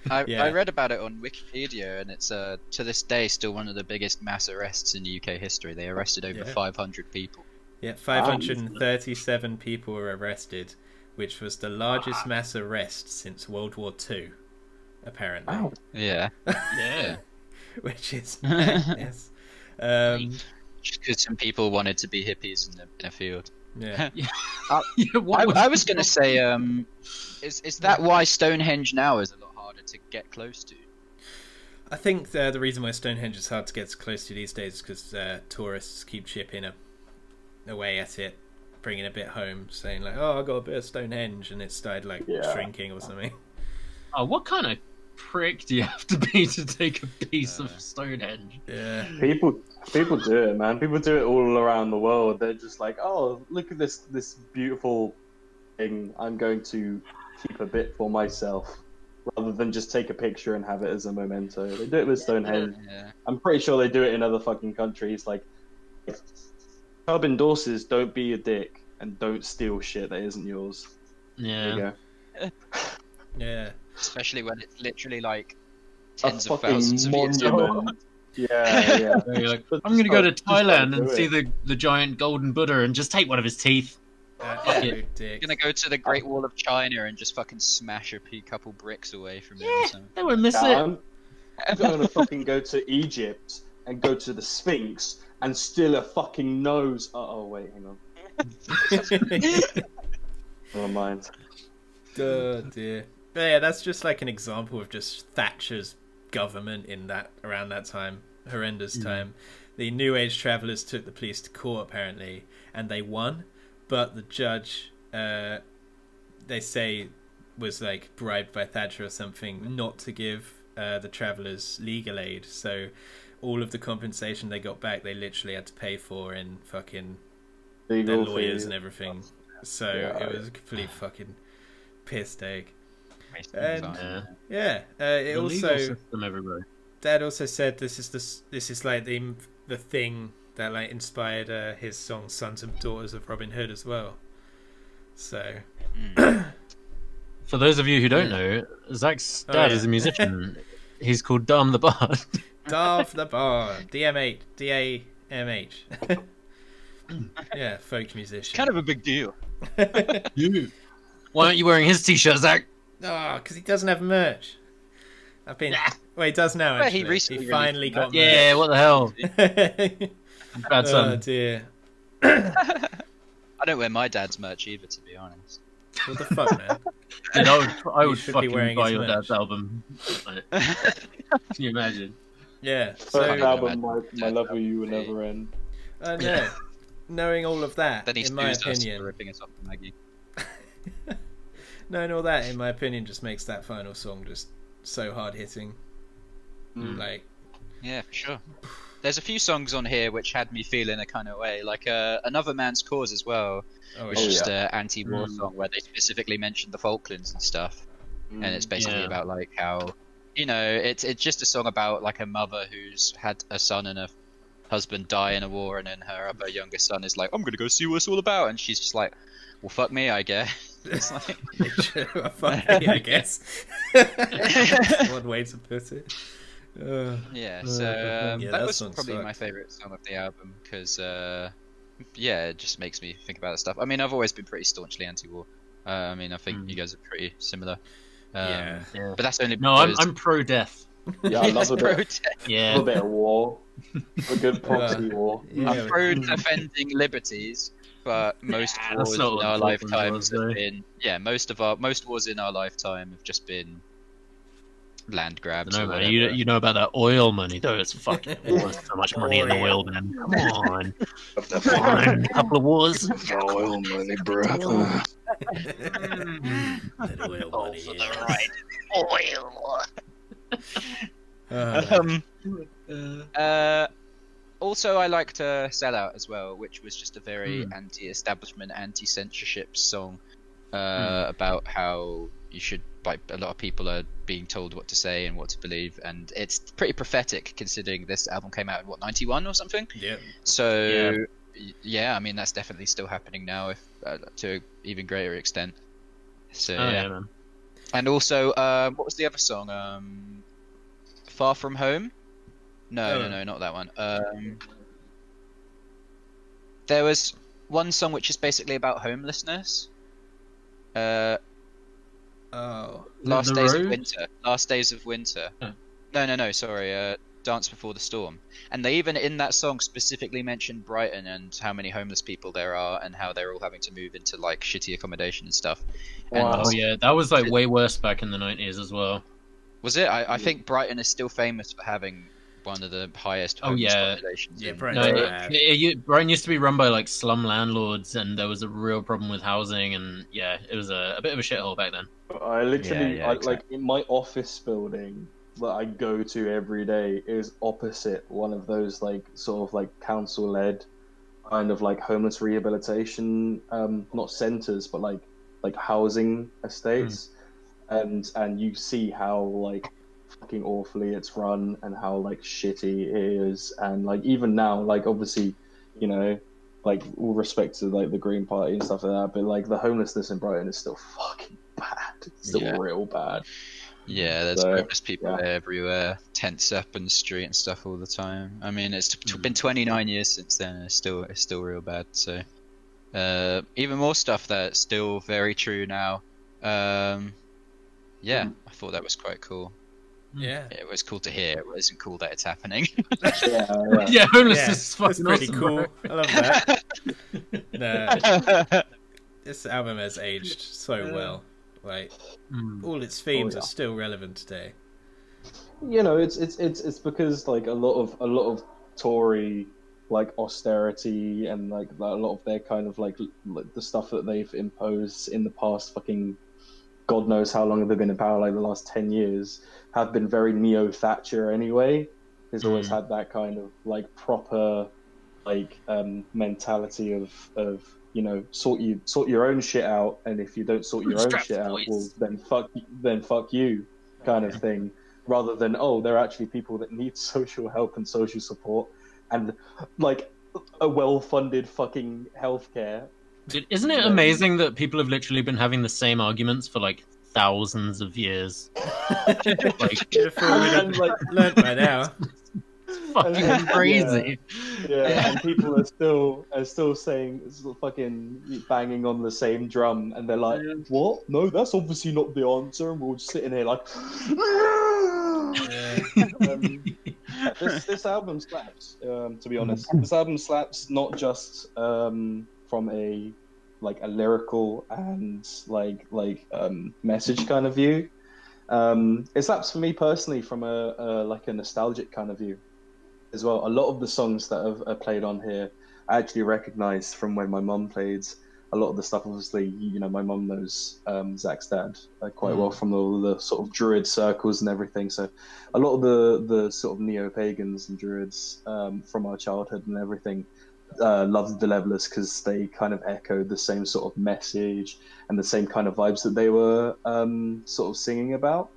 I read about it on Wikipedia, and it's to this day still one of the biggest mass arrests in UK history. They arrested over 500 people. yeah, 537 people were arrested, which was the largest mass arrest since World War II, apparently. Wow. Yeah. Yeah. Which is madness. Just because some people wanted to be hippies in a field. Yeah. I was going to say, is that why Stonehenge now is a lot harder to get close to? I think the reason why Stonehenge is hard to get close to these days is because tourists keep chipping away at it, bringing a bit home, saying like, "Oh, I got a bit of Stonehenge," and it started like shrinking or something. Oh, what kind of prick do you have to be to take a piece of Stonehenge? Yeah. People do it, man. People do it all around the world. They're just like, oh, look at this beautiful thing. I'm going to keep a bit for myself, rather than just take a picture and have it as a memento. They do it with Stonehenge. Yeah. I'm pretty sure they do it in other fucking countries. Like, CHUB endorses, don't be a dick and don't steal shit that isn't yours. There you Yeah. go. Yeah. Especially when it's literally like A tens of fucking thousands of years old. monument. Yeah. You're like, But I'm going to go to just don't Thailand do and it. see the giant golden Buddha and just take one of his teeth. Absolute dick. Gonna go to the Great Wall of China and just fucking smash a couple bricks away from it. Or something. They won't miss it. I'm gonna fucking go to Egypt and go to the Sphinx and steal a fucking nose. Oh wait, hang on. Never mind. Oh dear. But yeah, that's just like an example of just Thatcher's government around that time. Horrendous time. The New Age travellers took the police to court apparently, and they won. But the judge, they say, was like bribed by Thatcher or something not to give the travellers legal aid. So all of the compensation they got back, they literally had to pay for in fucking their lawyers and everything. So it was a complete fucking piss take. And it also system everywhere. Dad also said this is like the thing that like inspired his song "Sons and Daughters of Robin Hood" as well. So, for those of you who don't know, Zach's dad is a musician. He's called Darm the Bard. Darth the Bard, DMH, DAMH. Yeah, folk musician. Kind of a big deal. Why aren't you wearing his t-shirt, Zach? Oh, because he doesn't have merch. I've been Well, he does now, actually. Well, he finally got merch. Yeah, what the hell? Bad son. Oh, dear. I don't wear my dad's merch either, to be honest. What the fuck, man? Dude, I would fucking buy your merch. dad's album. Can you imagine? Yeah. First album, my love of you will never end. No. Knowing all of that, Then he in my accused us opinion, for ripping us off to Maggie. knowing all that, in my opinion, just makes that final song just so hard hitting. Like, yeah, for sure. There's a few songs on here which had me feeling a kind of way, like Another Man's Cause as well, which is just an anti-war song where they specifically mentioned the Falklands and stuff, and it's basically about like how, you know, it's just a song about like a mother who's had a son and a husband die in a war, and then her other younger son is like, I'm gonna go see what it's all about, and she's just like, well, fuck me, I guess. It's like, fuck me, I guess. One way to put it. Yeah, so that was probably my favourite song of the album, because yeah, it just makes me think about that stuff. I mean, I've always been pretty staunchly anti-war. I mean, I think you guys are pretty similar. Yeah. But that's only No, because... I'm pro-death. Yeah, I love a bit. Yeah, a little bit of war, a good proxy war. Yeah, I'm pro defending liberties, but most wars in our lifetimes have been most wars in our lifetime have just been land grabs. No, man, you know about that oil money though? It's fucking there's so much money in the oil, man. Come on, a couple of wars. Oil money, bro. Oil money. For the right oil. Also, I liked Sell Out as well, which was just a very anti-establishment, anti-censorship song about how you should, like, a lot of people are being told what to say and what to believe, and it's pretty prophetic considering this album came out in what, 91 or something. Yeah. So yeah, I mean that's definitely still happening now, if to an even greater extent. So yeah, man. And also, what was the other song? Far From Home? No, not that one. There was one song which is basically about homelessness. Last Days of Winter. Last Days of Winter. Oh. No, sorry. Dance Before the Storm. And they even in that song specifically mentioned Brighton and how many homeless people there are and how they're all having to move into like shitty accommodation and stuff. Wow. Oh yeah, that was like way worse back in the 90s as well. Was it? I think Brighton is still famous for having one of the highest homeless populations. Yeah, Brighton used to be run by like slum landlords, and there was a real problem with housing, and yeah, it was a bit of a shithole back then. I literally, like in my office building that I go to every day is opposite one of those like sort of like council-led kind of like homeless rehabilitation, not centers, but like housing estates, and you see how like fucking awfully it's run and how like shitty it is, and like even now, like obviously, you know, like all respect to like the Green Party and stuff like that, but like the homelessness in Brighton is still fucking bad. It's still real bad. Yeah, there's homeless people everywhere, tents up in the street and stuff all the time. I mean, it's been 29 years since then, and it's still real bad. So even more stuff that's still very true now. I thought that was quite coal. Yeah, it was cool to hear. It wasn't cool that it's happening. Yeah, homelessness is fucking pretty awesome, cool. bro. I love that. This album has aged so well. Like all its themes are still relevant today. You know, it's because like a lot of Tory like austerity and like a lot of their kind of like the stuff that they've imposed in the past fucking God knows how long have they been in power, like the last 10 years, have been very neo-Thatcher anyway. Has always had that kind of like proper like mentality of you know, sort your own shit out, and if you don't sort your own shit out, well then fuck you kind of thing, rather than there are actually people that need social help and social support and like a well-funded fucking healthcare. Dude, isn't it amazing that people have literally been having the same arguments for like thousands of years? Like, learned by now. It's fucking crazy. Yeah, and people are still saying, fucking banging on the same drum, and they're like, "What? No, that's obviously not the answer." And we're all just sitting here like, this album slaps. To be honest, this album slaps not just from a lyrical and message kind of view. It slaps for me personally from a nostalgic kind of view as well. A lot of the songs that are played on here I actually recognise from when my mum played. A lot of the stuff, obviously, my mum knows Zach's dad quite well from all the sort of druid circles and everything. So a lot of the sort of neo-pagans and druids from our childhood and everything loved the Levelers because they kind of echoed the same sort of message and the same kind of vibes that they were sort of singing about.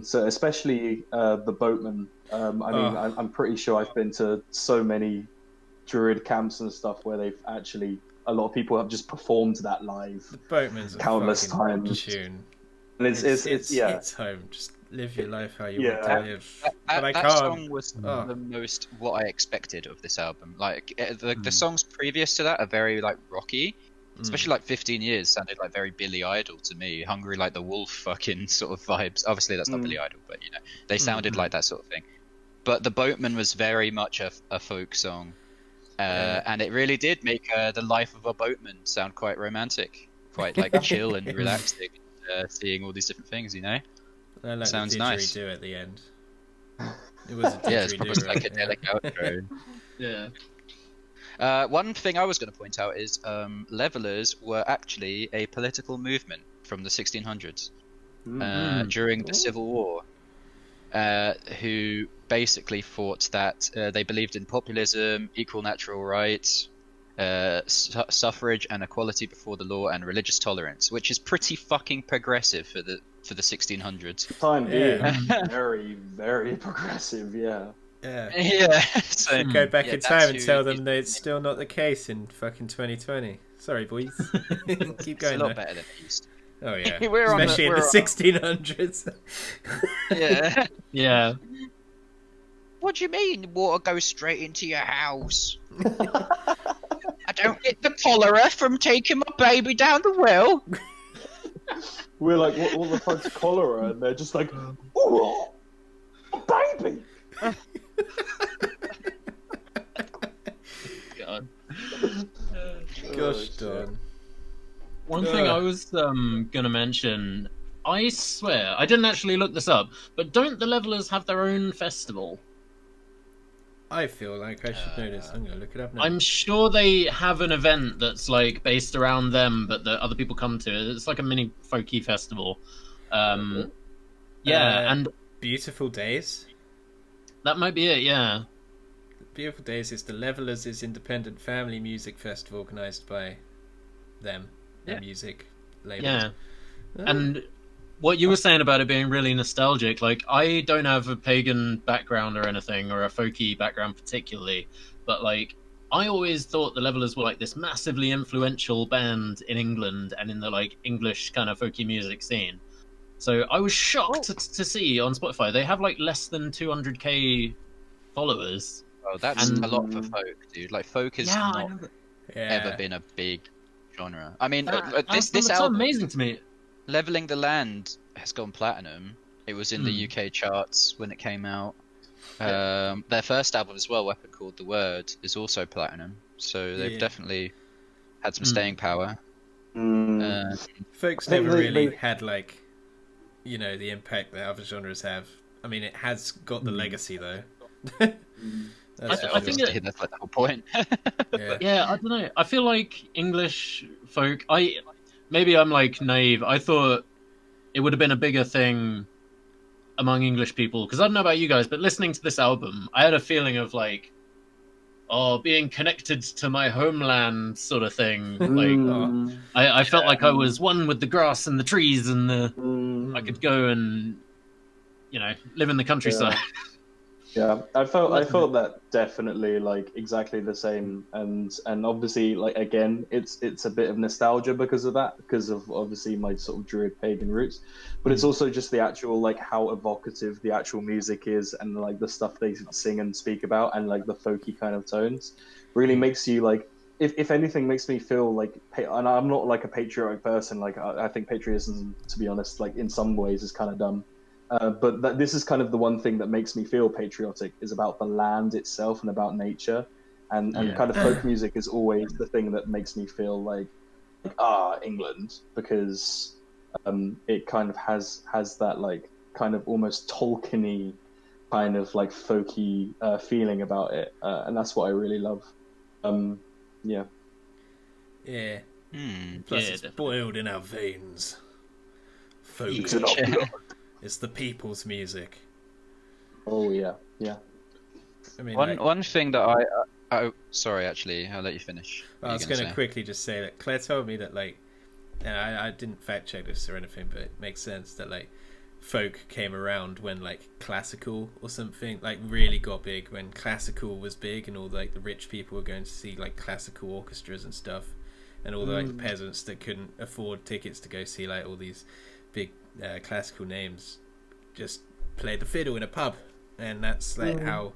So especially the Boatmen. I'm pretty sure I've been to so many druid camps and stuff where they've actually, a lot of people have just performed that live. The Boatmen's countless times. Tune. And it's home. Just live your life how you want to live. That song was the most what I expected of this album. Like the songs previous to that are very rocky. Especially 15 Years sounded like very Billy Idol to me. Hungry Like the Wolf fucking sort of vibes. Obviously that's not Billy Idol, but they sounded like that sort of thing. But The Boatman was very much a folk song. And it really did make the life of a boatman sound quite romantic. Quite chill and relaxing. Seeing all these different things, Like sounds the nice. Didgeridoo at the end. It was a didgeridoo. Yeah, it's probably like a psychedelic outro. Yeah. One thing I was going to point out is Levelers were actually a political movement from the 1600s during the Civil War, who basically thought that they believed in populism, equal natural rights, suffrage and equality before the law, and religious tolerance, which is pretty fucking progressive for the 1600s. Time being, very, very progressive. Yeah. So go back in time and tell them that it's still not the case in fucking 2020. Sorry, boys. Keep going. It's a lot better than it used to. Oh yeah, especially in the 1600s. Yeah. Yeah. What do you mean water goes straight into your house? I don't get the cholera from taking my baby down the well. We're like, what the fuck's cholera? And they're just like, ooh, a baby. God. Gosh darn. One thing I was gonna mention, I swear, I didn't actually look this up, but don't the Levelers have their own festival? I feel like I should know this. I'm gonna look it up now. I'm sure they have an event that's based around them, but that other people come to. It's like a mini folky festival. And Beautiful Days. That might be it. Yeah. Beautiful Days is the Levelers' independent family music festival organised by them. Their music label. Yeah. And what you were saying about it being really nostalgic, I don't have a pagan background or anything, or a folky background particularly, but I always thought the Levelers were this massively influential band in England and in the English kind of folky music scene. So I was shocked to see on Spotify they have less than 200k followers. Oh, that's a lot for folk, dude. Folk has not ever been a big genre. I mean, this album, amazing to me. Leveling the Land has gone platinum. It was in the UK charts when it came out. Their first album as well, Weapon Called the Word, is also platinum. So they've definitely had some staying power. Folks never really had the impact that other genres have. I mean, it has got the legacy though. I think that's the whole point. Yeah, I don't know. I feel like English folk. Maybe I'm naive. I thought it would have been a bigger thing among English people, because I don't know about you guys, but listening to this album, I had a feeling of being connected to my homeland sort of thing. I felt like I was one with the grass and the trees, and I could go and live in the countryside. Yeah, I felt that definitely like exactly the same, and obviously like again, it's a bit of nostalgia because of that, because of obviously my sort of druid pagan roots, but it's also just the actual like how evocative the actual music is, and like the stuff they sing and speak about, and like the folky kind of tones, really makes you like. If anything, makes me feel like, and I'm not like a patriotic person. Like I think patriotism, to be honest, like in some ways is kind of dumb. But this is kind of the one thing that makes me feel patriotic, is about the land itself and about nature, and kind of folk music is always the thing that makes me feel like England, because it kind of has that like kind of almost Tolkien-y kind of like folky feeling about it, and that's what I really love. Yeah. Plus, it's boiled in our veins. Folk. It's the people's music. Oh yeah. I mean, one thing that I sorry, actually, I'll let you finish. I was going to quickly just say that Claire told me that like, and I didn't fact check this or anything, but it makes sense that like folk came around when like classical or something like really got big, when classical was big, and all like the rich people were going to see like classical orchestras and stuff, and all the like the peasants that couldn't afford tickets to go see like all these big classical names just play the fiddle in a pub, and that's like how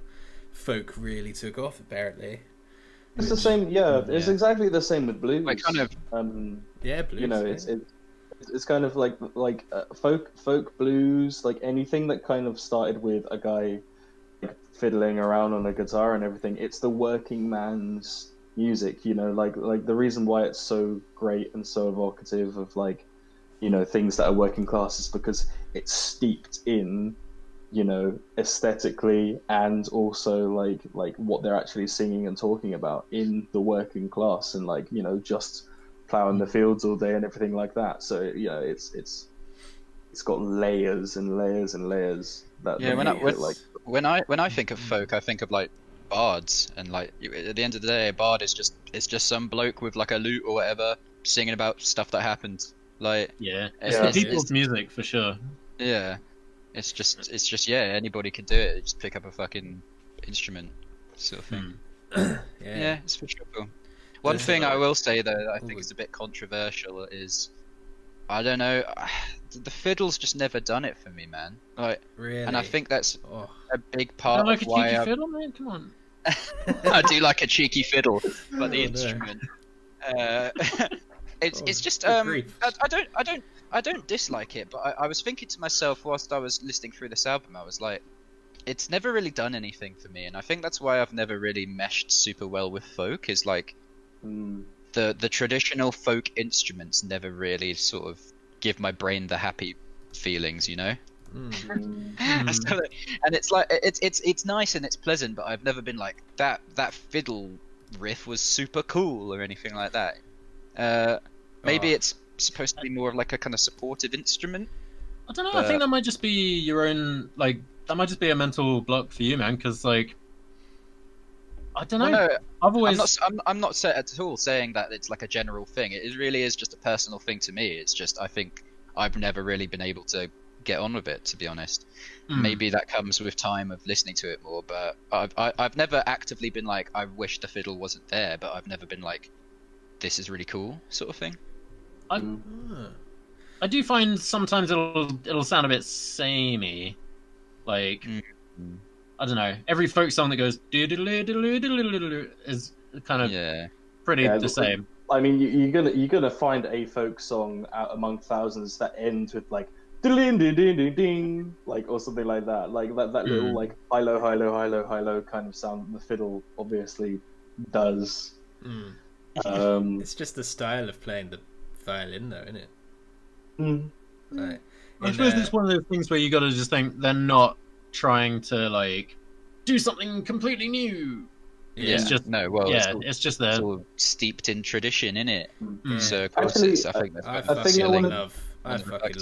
folk really took off apparently. It's the same, it's exactly the same with blues. Like kind of blues, you know, it's kind of like folk blues, like anything that kind of started with a guy like fiddling around on a guitar and everything. It's the working man's music, you know, like the reason why it's so great and so evocative of like, you know, things that are working class is because it's steeped in, you know, aesthetically and also like what they're actually singing and talking about in the working class, and like, you know, just plowing the fields all day and everything like that. So yeah, it's got layers and layers and layers. When I think of folk, I think of like bards, and like at the end of the day, a bard is just some bloke with like a lute or whatever singing about stuff that happened. Like it's people's music for sure. Yeah, it's just anybody can do it. Just pick up a fucking instrument, sort of thing. Yeah, it's for sure cool. One thing I will say though that I think is a bit controversial is, I don't know, the fiddle's just never done it for me, man. Like, really? And I think that's a big part of why a cheeky fiddle, man? Come on. I do like a cheeky fiddle, but the instrument. It's just I don't dislike it, but I was thinking to myself whilst I was listening through this album, I was like, it's never really done anything for me, and I think that's why I've never really meshed super well with folk. Is like the traditional folk instruments never really sort of give my brain the happy feelings, you know. And it's like it's nice and it's pleasant, but I've never been like that fiddle riff was super cool or anything like that. Maybe it's supposed to be more of like a kind of supportive instrument. I don't know. I think that might just be your own, like, that might just be a mental block for you, man. Because like, I don't know. Well, no, I've always. I'm not set at all saying that it's like a general thing. It really is just a personal thing to me. It's just I think I've never really been able to get on with it, to be honest. Maybe that comes with time of listening to it more. But I've never actively been like, I wish the fiddle wasn't there. But I've never been like, this is really cool, sort of thing. I do find sometimes it'll sound a bit samey, like I don't know. Every folk song that goes is kind of pretty the same. I mean, you're gonna find a folk song out among thousands that ends with like ding ding ding ding ding, like, or something like that, like that little like high low high low high low high low kind of sound the fiddle obviously does. It's just the style of playing the violin, though, isn't it? Like, I suppose it's one of those things where you got to just think they're not trying to like do something completely new. Yeah, it's just it's just there. It's all steeped in tradition, innit? So of course, Actually, I fucking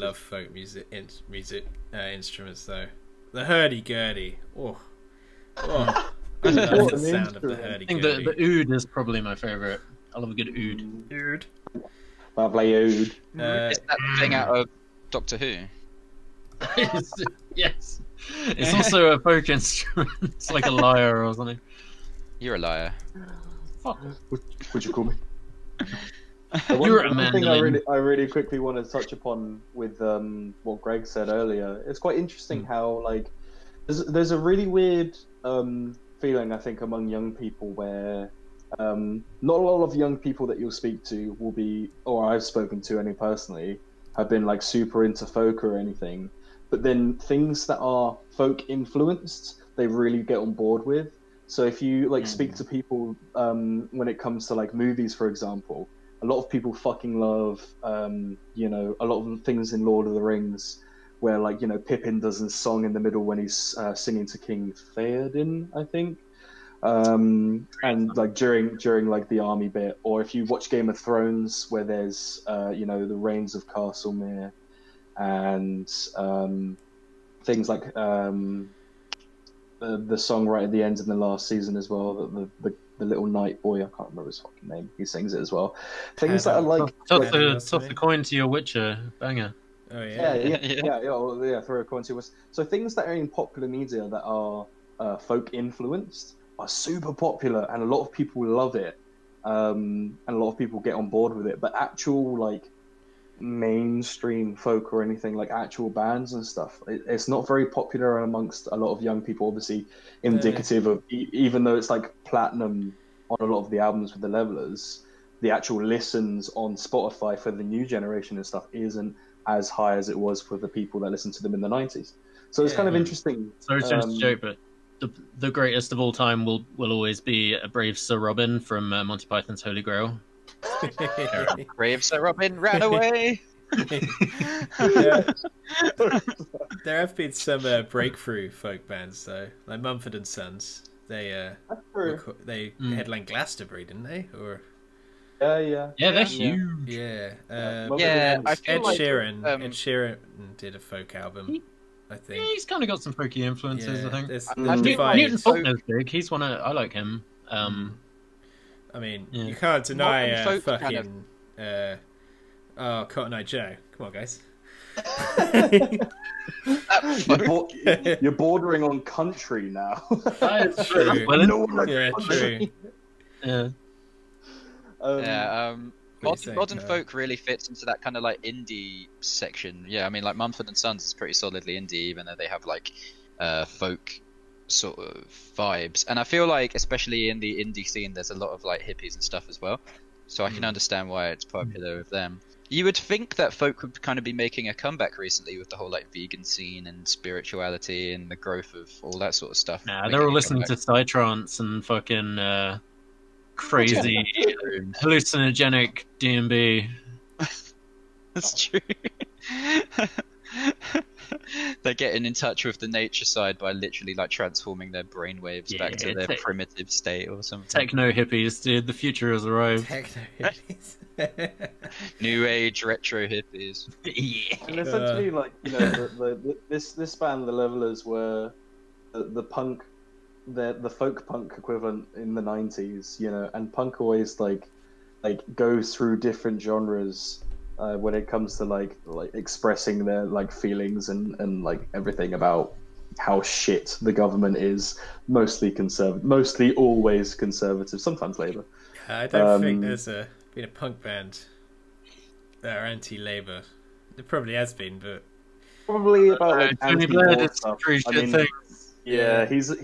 love folk music instruments though. The hurdy-gurdy. I love the sound of the hurdy-gurdy. I think the oud is probably my favourite. I love a good oud. Lovely oud. Is that the thing out of Doctor Who? Yes. It's also a folk instrument. It's like a lyre or something. You're a liar. Fuck. Would you call me? You're a one thing mandolin. I really quickly want to touch upon with what Greg said earlier. It's quite interesting how like there's a really weird feeling I think among young people where not a lot of young people that you'll speak to will be, or I've spoken to any personally, have been like super into folk or anything. But then things that are folk influenced, they really get on board with. So if you like speak to people when it comes to like movies, for example, a lot of people fucking love, you know, a lot of the things in Lord of the Rings, where like, you know, Pippin does his song in the middle when he's singing to King Theoden, I think, and like during like the army bit, or if you watch Game of Thrones, where there's you know, the Rains of Castlemere, and things like the song right at the end in the last season as well, the little night boy, I can't remember his fucking name, he sings it as well. Things that are like toss the coin to your Witcher, banger. Oh yeah. Throw a coin to us. So things that are in popular media that are folk influenced are super popular, and a lot of people love it, and a lot of people get on board with it. But actual like mainstream folk or anything, like actual bands and stuff, it's not very popular amongst a lot of young people, obviously indicative of even though it's like platinum on a lot of the albums with the Levelers, the actual listens on Spotify for the new generation and stuff isn't as high as it was for the people that listened to them in the 90s. So it's kind of interesting. Sorry to just joke, but the greatest of all time will always be a brave Sir Robin from Monty Python's Holy Grail. Brave Sir Robin ran away. There have been some breakthrough folk bands though, like Mumford and Sons. They headlined Glastonbury, didn't they? Or yeah, they're huge. Yeah, I feel Ed like, Sheeran. Ed Sheeran did a folk album. I think he's kind of got some folky influences. I think Newton Faulkner's big. He's one of I like him. I mean, you can't deny fucking Cotton Eye Joe. Come on, guys. You're bordering on country now. That's true. True. Yeah. Modern folk really fits into that kind of like indie section. Yeah, I mean, like Mumford and Sons is pretty solidly indie, even though they have like folk sort of vibes. And I feel like, especially in the indie scene, there's a lot of like hippies and stuff as well. So I can understand why it's popular with them. You would think that folk would kind of be making a comeback recently with the whole like vegan scene and spirituality and the growth of all that sort of stuff. Nah, they're all listening to psytrance and fucking crazy hallucinogenic D&B. That's true. They're getting in touch with the nature side by literally like transforming their brainwaves back to their primitive state or something. Techno hippies, dude. The future has arrived. Techno hippies. New age retro hippies. Yeah. And essentially, like, you know, this band, the Levelers, were the punk, the folk punk equivalent in the 90s, you know, and punk always like goes through different genres when it comes to like expressing their like feelings and like everything about how shit the government is. Mostly always conservative, sometimes Labour. I don't think there's been a punk band that are anti-Labour. There probably has been, but probably about like Tony Blair did stuff. I mean, things. Yeah, he's him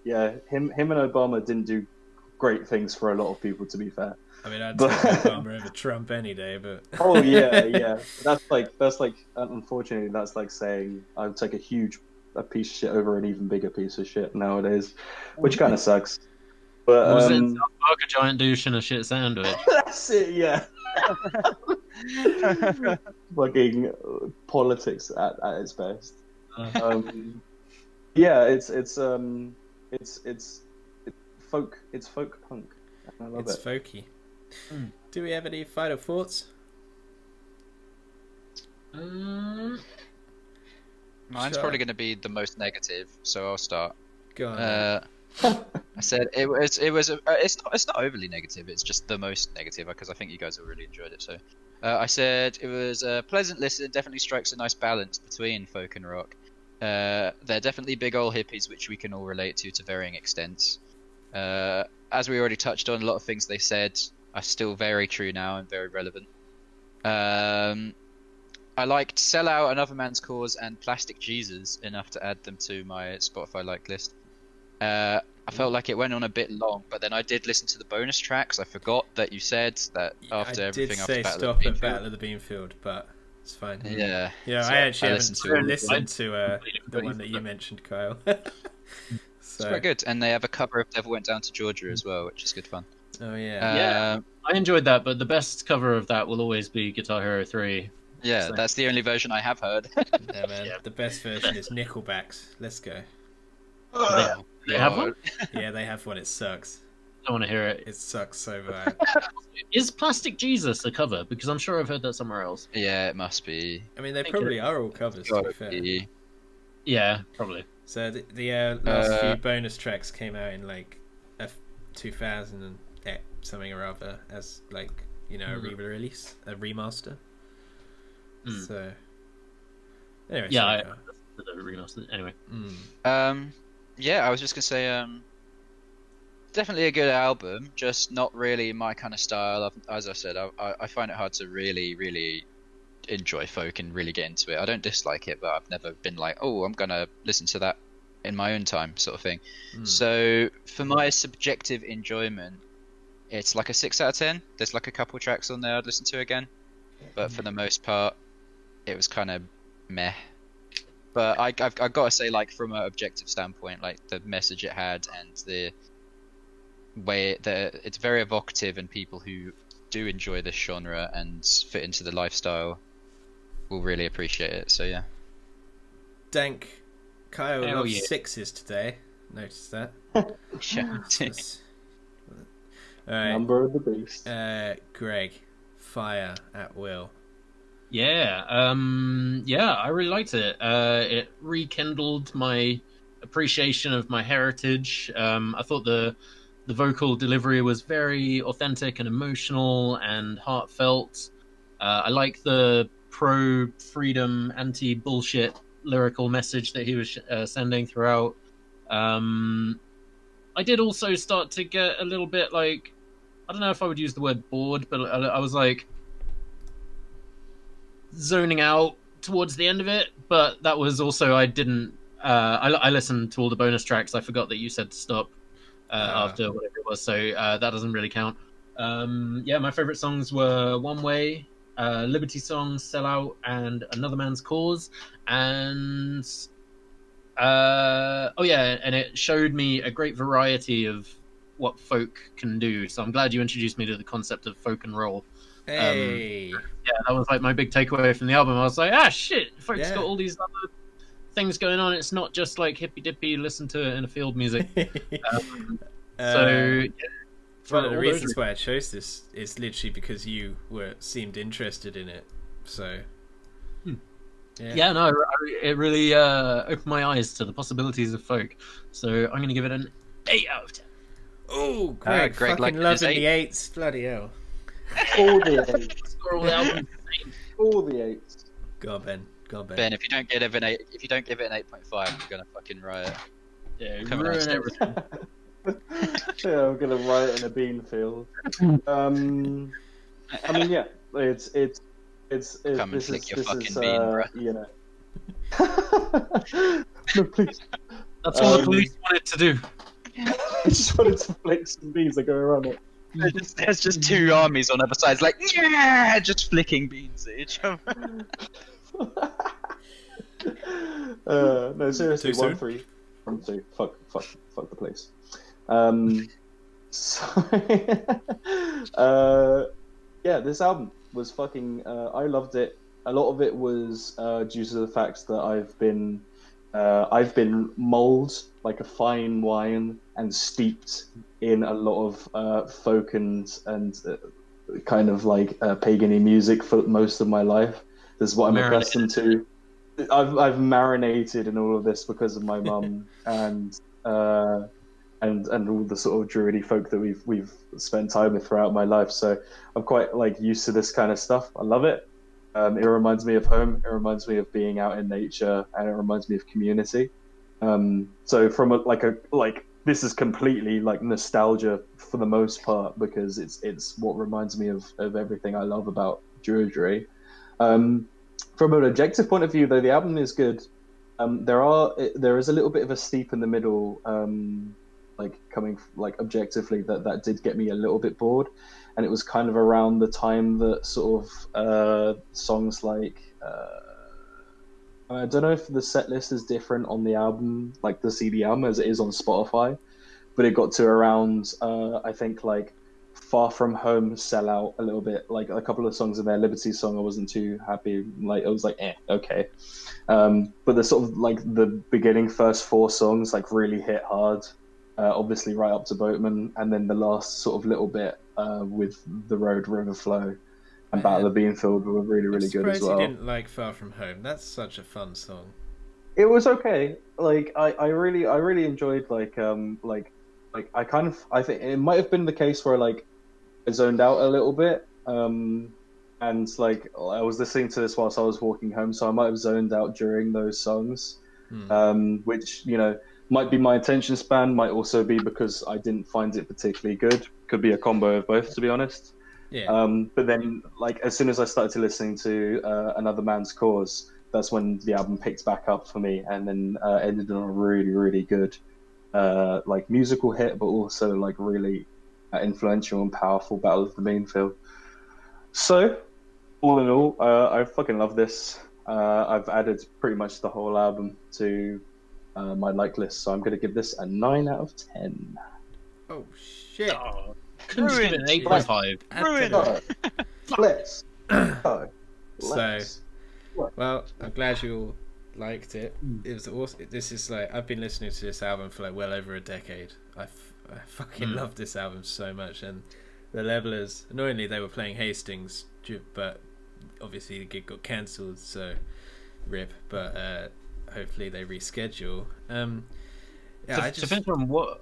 and Obama didn't do great things for a lot of people, to be fair. I mean, I'd take Obama over Trump any day, but oh yeah. That's like unfortunately that's like saying I'd take a piece of shit over an even bigger piece of shit nowadays, which kind of sucks. But was it South Park, a giant douche and a shit sandwich? That's it, yeah. Fucking politics at its best. Yeah, it's folk punk. I love it's it. folky. Do we have any final thoughts? Mine's probably going to be the most negative, so I'll start. Go on. I said it's not overly negative. It's just the most negative because I think you guys have really enjoyed it. So, I said it was a pleasant listen. Definitely strikes a nice balance between folk and rock. They're definitely big old hippies, which we can all relate to varying extents. As we already touched on, a lot of things they said are still very true now and very relevant. I liked Sell Out, Another Man's Cause, and Plastic Jesus enough to add them to my Spotify like list. I felt like it went on a bit long, but then I did listen to the bonus tracks. I forgot that you said that after everything after Battle of the Beanfield. Stop at Battle of the Beanfield, but it's fine. Yeah. Yeah, so I actually haven't listened to the one that you mentioned, Kyle. It's quite good, and they have a cover of Devil Went Down to Georgia as well, which is good fun. Oh yeah. Yeah, I enjoyed that, but the best cover of that will always be Guitar Hero 3. Yeah, so. That's the only version I have heard. Yeah, man. Yeah. The best version is Nickelback's. Let's go. They have one? Yeah, they have one. It sucks. I want to hear it. It sucks so bad. Is Plastic Jesus a cover? Because I'm sure I've heard that somewhere else. Yeah, it must be. I mean, they probably are all covers, to be fair. Yeah, probably. So the last few bonus tracks came out in like 2000 and something or other as like, you know, a re-release, a remaster. So anyway, yeah, the remaster. Anyway, yeah, I was just gonna say, definitely a good album, just not really my kind of style. As I said, I find it hard to really enjoy folk and really get into it. I don't dislike it, but I've never been like, oh, I'm gonna listen to that in my own time, sort of thing. So for my subjective enjoyment, it's like a 6 out of 10. There's like a couple tracks on there I'd listen to again, but for the most part, it was kind of meh. But I've got to say, like, from an objective standpoint, like the message it had and the way that it's very evocative, and people who do enjoy this genre and fit into the lifestyle will really appreciate it. So yeah. Dank. Kyle loves 6s today. Notice that. Yeah. Alright. Number of the beast. Greg, Fire at Will. Yeah, I really liked it. It rekindled my appreciation of my heritage. I thought the vocal delivery was very authentic and emotional and heartfelt. I like the pro-freedom, anti-bullshit lyrical message that he was sending throughout. I did also start to get a little bit like, I don't know if I would use the word bored, but I was like zoning out towards the end of it. But that was also, I didn't I listened to all the bonus tracks. I forgot that you said to stop after whatever it was, so that doesn't really count. Yeah, my favorite songs were One Way, Liberty Song, Sell Out, and Another Man's Cause. And oh yeah, and it showed me a great variety of what folk can do. So I'm glad you introduced me to the concept of folk and roll. Hey. Yeah, that was like my big takeaway from the album. I was like, ah, shit, folks got all these other things going on. It's not just like hippy dippy, listen to it in a field music. So yeah. One of the reasons why I chose this is literally because you seemed interested in it. So yeah, no, it really opened my eyes to the possibilities of folk. So I'm going to give it an 8 out of 10. Oh, Greg fucking loving the 8s. Bloody hell. All the 8s. Score all the albums. All the 8s. Go on, Ben. Ben, if you don't give it an 8.5, I'm gonna fucking riot. Yeah, ruin everything. Yeah, I'm gonna riot in a bean field. I mean, yeah, it's come and flick your fucking bean, bro. You know. No, please. That's all the police wanted to do. I just wanted to flick some beans that go around it. There's just two armies on other sides, like, yeah, just flicking beans at each other. No, seriously, 1-3. 1-2. Fuck the place. Yeah, this album was fucking. I loved it. A lot of it was due to the fact that I've been mulled like a fine wine and steeped in a lot of folk and kind of like pagan-y music for most of my life. This is what I'm accustomed to. I've marinated in all of this because of my mum, and and all the sort of druidy folk that we've spent time with throughout my life. So I'm quite like used to this kind of stuff. I love it. It reminds me of home. It reminds me of being out in nature, and it reminds me of community. So from this is completely like nostalgia for the most part, because it's what reminds me of everything I love about druidry. From an objective point of view, though, the album is good. There is a little bit of a steep in the middle, objectively that did get me a little bit bored, and it was kind of around the time that sort of songs like I don't know if the set list is different on the album, like the CD album, as it is on Spotify, but it got to around I think like Far From Home sell out a little bit. Like a couple of songs in there, Liberty Song, I wasn't too happy. Like I was like, okay. But the sort of like the beginning first 4 songs like really hit hard. Obviously right up to Boatman, and then the last sort of little bit with The Road, River Flow, and Battle of Beanfield were really good as well. You didn't like Far From Home. That's such a fun song. It was okay. Like I really enjoyed I think it might have been the case where like I zoned out a little bit, and like I was listening to this whilst I was walking home, so I might have zoned out during those songs, which might be my attention span, might also be because I didn't find it particularly good. Could be a combo of both, to be honest. Yeah. But then, like, as soon as I started to listening to Another Man's Cause, that's when the album picked back up for me, and then ended on a really good, like, musical hit, but also like really influential and powerful Battle of the Beanfield. So, all in all, I fucking love this. I've added pretty much the whole album to my like list, so I'm going to give this a 9 out of 10. Oh shit! Oh, couldn't give it an 8.5. Ruined. Let's. So, well, I'm glad you all liked it. It was awesome. This is like, I've been listening to this album for like well over a decade. I fucking love this album so much, and the Levelers, annoyingly, they were playing Hastings, but obviously the gig got cancelled, so rip. But hopefully they reschedule. To finish on what?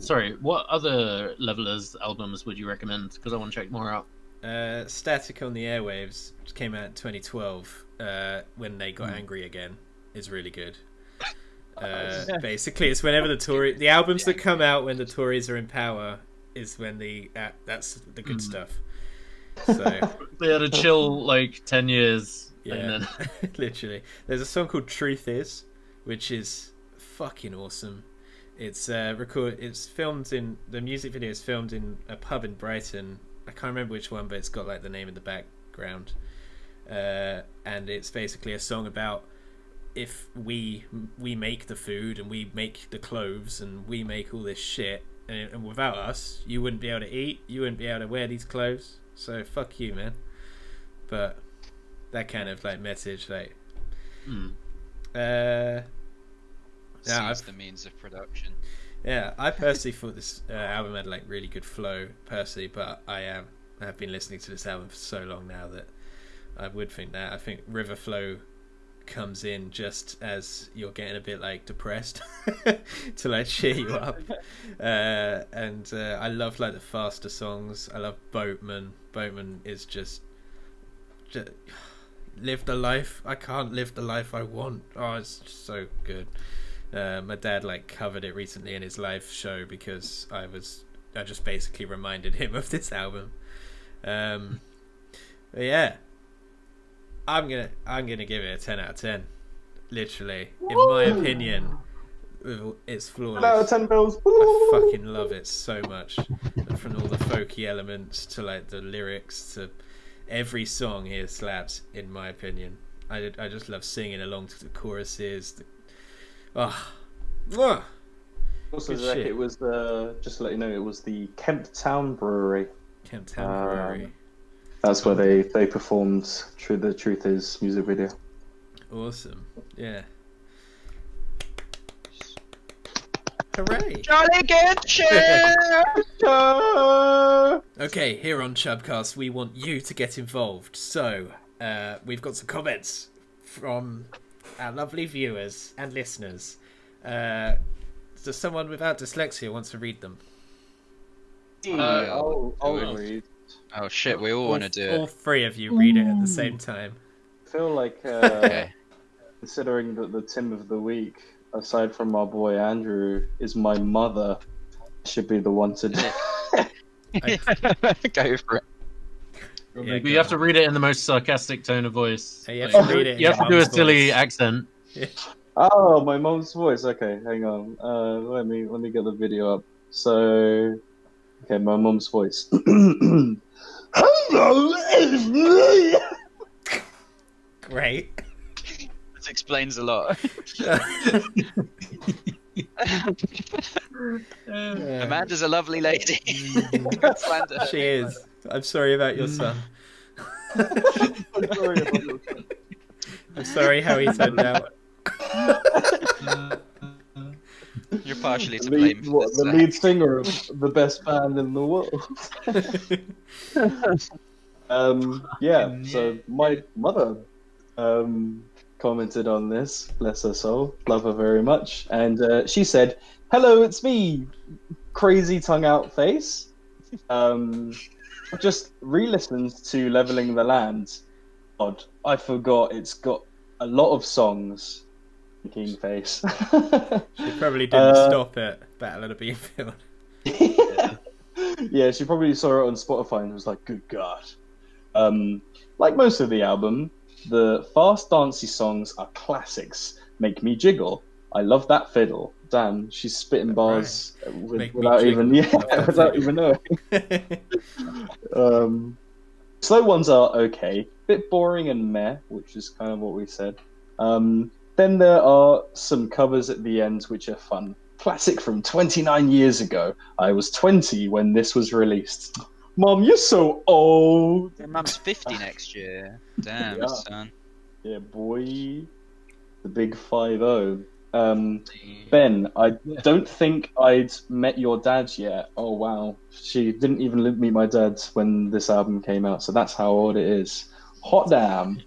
Sorry, what other Levelers albums would you recommend? Because I want to check more out. Static on the Airwaves, which came out in 2012, when they got angry again, is really good. Basically, it's whenever the albums that come out when the Tories are in power is when that's the good stuff. So they had a chill like 10 years. Yeah, and then... literally. There's a song called Truth Is, which is fucking awesome. It's filmed in, the music video is filmed in a pub in Brighton. I can't remember which one, but it's got like the name in the background. And it's basically a song about if we make the food and we make the clothes and we make all this shit, and without us, you wouldn't be able to eat, you wouldn't be able to wear these clothes. So fuck you, man. But that kind of like message, like, Seize the means of production. Yeah, I personally thought this album had like really good flow personally, but I have been listening to this album for so long now that I would think that. I think River Flow comes in just as you're getting a bit like depressed to like cheer you up. And I love like the faster songs. I love Boatman. Boatman is just live the life. I can't live the life I want. Oh, it's just so good. My dad like covered it recently in his live show because I just basically reminded him of this album. But yeah, I'm gonna give it a 10 out of 10. Literally, in my opinion, it's flawless. 10 out of 10 bills. I fucking love it so much, from all the folky elements to like the lyrics to every song here slaps. In my opinion, I just love singing along to the choruses. Also, Zach, it was just to let you know, it was the Kemp Town Brewery. Kemp Town Brewery. That's where they performed the Truth Is music video. Awesome. Yeah. Hooray! Jolly good shit! Okay, here on CHUB Cast, we want you to get involved. So, we've got some comments from our lovely viewers and listeners. Does someone without dyslexia wants to read them? I'll read. Oh shit, we all want to do it. All three of you read it at the same time. I feel like, Okay. considering that the Tim of the Week, aside from our boy Andrew, is my mother, should be the one to do it. Go for it. Yeah, But you have to read it in the most sarcastic tone of voice. You have to read it. You have to do a silly accent. Oh, my mom's voice. Okay, hang on. Let me get the video up. So, okay, my mom's voice. Hello. Great. This explains a lot. Amanda's a lovely lady. She is. I'm sorry about your son. I'm sorry how he turned out. You're partially to blame for this. The lead singer of the best band in the world. Yeah, so my mother commented on this, bless her soul, love her very much, and she said, "Hello, it's me, crazy tongue out face. I've just re-listened to Leveling the Land. God, I forgot it's got a lot of songs." Keen face. She probably didn't stop at Battle of the Beanfield. Yeah, she probably saw it on Spotify and was like, "Good God." Like most of the album, the fast dancey songs are classics. Make me jiggle. I love that fiddle. Damn, she's spitting bars without even knowing. Slow ones are okay. Bit boring and meh, which is kind of what we said. Then there are some covers at the end which are fun. Classic from 29 years ago. I was 20 when this was released. Mom, you're so old. Your mum's 50 next year. Damn, son. Yeah, boy. The big 5-0. Ben, I don't think I'd met your dad yet. Oh, wow. She didn't even meet my dad when this album came out, so that's how old it is. Hot damn.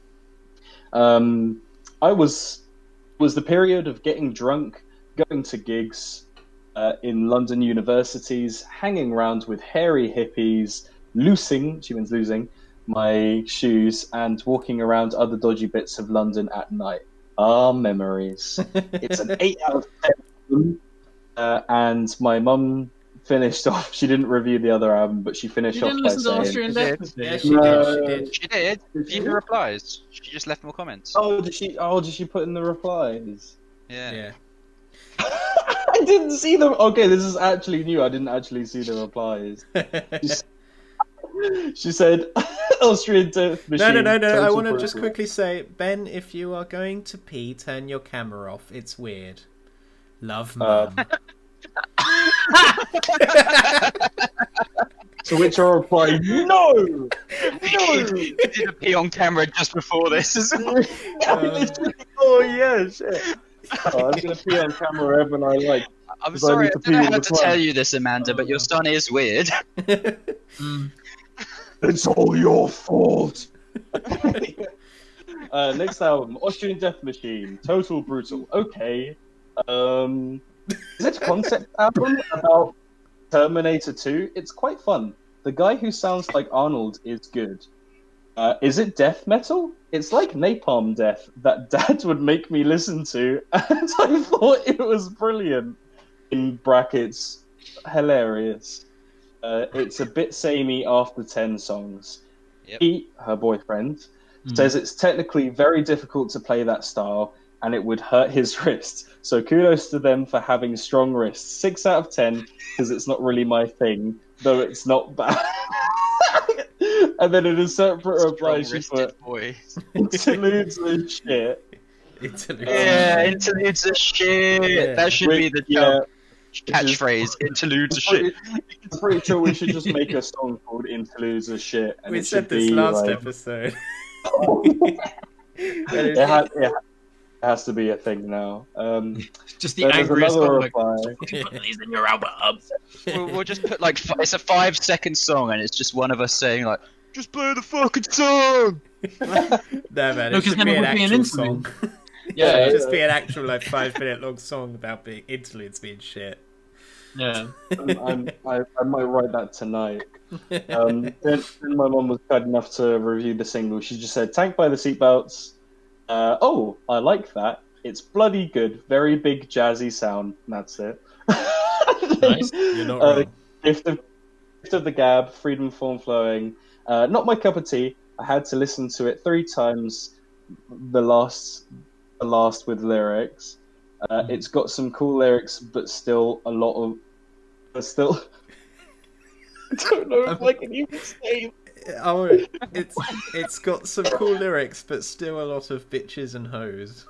I was the period of getting drunk, going to gigs in London universities, hanging around with hairy hippies, losing my shoes, and walking around other dodgy bits of London at night. Ah, memories. It's an 8 out of 10. And my mum finished off. She didn't review the other album, but she finished off by saying, Austrian Death? Yeah, she did. She did. View the replies. She just left more comments. Oh, did she put in the replies? Yeah. I didn't see them. Okay, this is actually new. I didn't actually see the replies. She said, Austrian Death Machine. No. I want to just quickly say, Ben, if you are going to pee, turn your camera off. It's weird. Love, Mum. To which I replied, no! You did a pee on camera just before this. Oh, yeah, shit. Oh, I'm going to pee on camera whenever I like. I'm sorry, I don't know how to tell you this, Amanda, but your son is weird. It's all your fault. Next album, Austrian Death Machine, Total Brutal. Okay. Is it a concept album about Terminator 2? It's quite fun. The guy who sounds like Arnold is good. Is it death metal? It's like Napalm Death that Dad would make me listen to, and I thought it was brilliant. In brackets, hilarious. It's a bit samey after 10 songs. Yep. He, her boyfriend, says it's technically very difficult to play that style, and it would hurt his wrists. So kudos to them for having strong wrists. 6 out of 10, because it's not really my thing, though it's not bad. And then in a separate reply, she put, interludes are shit. Interludes are shit. Yeah. That should be the catchphrase. Interludes are shit. I'm pretty sure we should just make a song called Interludes are shit. And we said this last episode. It has to be a thing now. Just the angriest reply. Put these in your album. We'll just put it's a 5-second song, and it's just one of us saying just play the fucking song. No, man, it should be an actual song. Yeah, just be an actual like 5-minute long song about being interludes being shit. Yeah. I might write that tonight. Then my mum was kind enough to review the single. She just said, "Tank by the Seatbelts. Oh, I like that. It's bloody good. Very big jazzy sound." And that's it. Nice. You're not wrong. Gift of the Gab, Freedom Form Flowing. Not my cup of tea. I had to listen to it 3 times. The last with lyrics. It's got some cool lyrics, but still a lot of. But still, I don't know if I can even say. Oh, it's got some cool lyrics, but still a lot of bitches and hoes.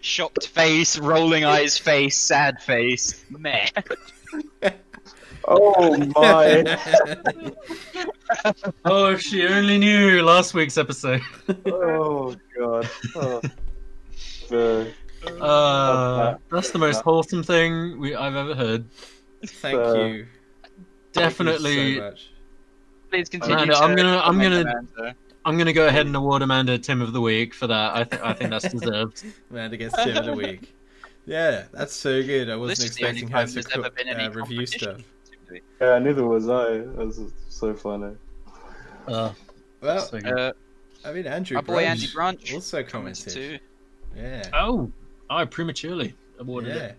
Shocked face, rolling eyes face, sad face, meh. Oh my! Oh, if she only knew last week's episode. Oh god! That's the most wholesome thing I've ever heard. Thank you. Definitely. Thank you so much. Please continue. Amanda, I'm gonna go ahead and award Amanda Tim of the Week for that. I think that's deserved. Amanda gets Tim of the Week. Yeah, that's so good. I wasn't expecting her to review stuff. Yeah, neither was I. That was so funny. Well, so I mean, Andrew our boy Andy Branch also commented too. Yeah. Oh, I prematurely awarded it.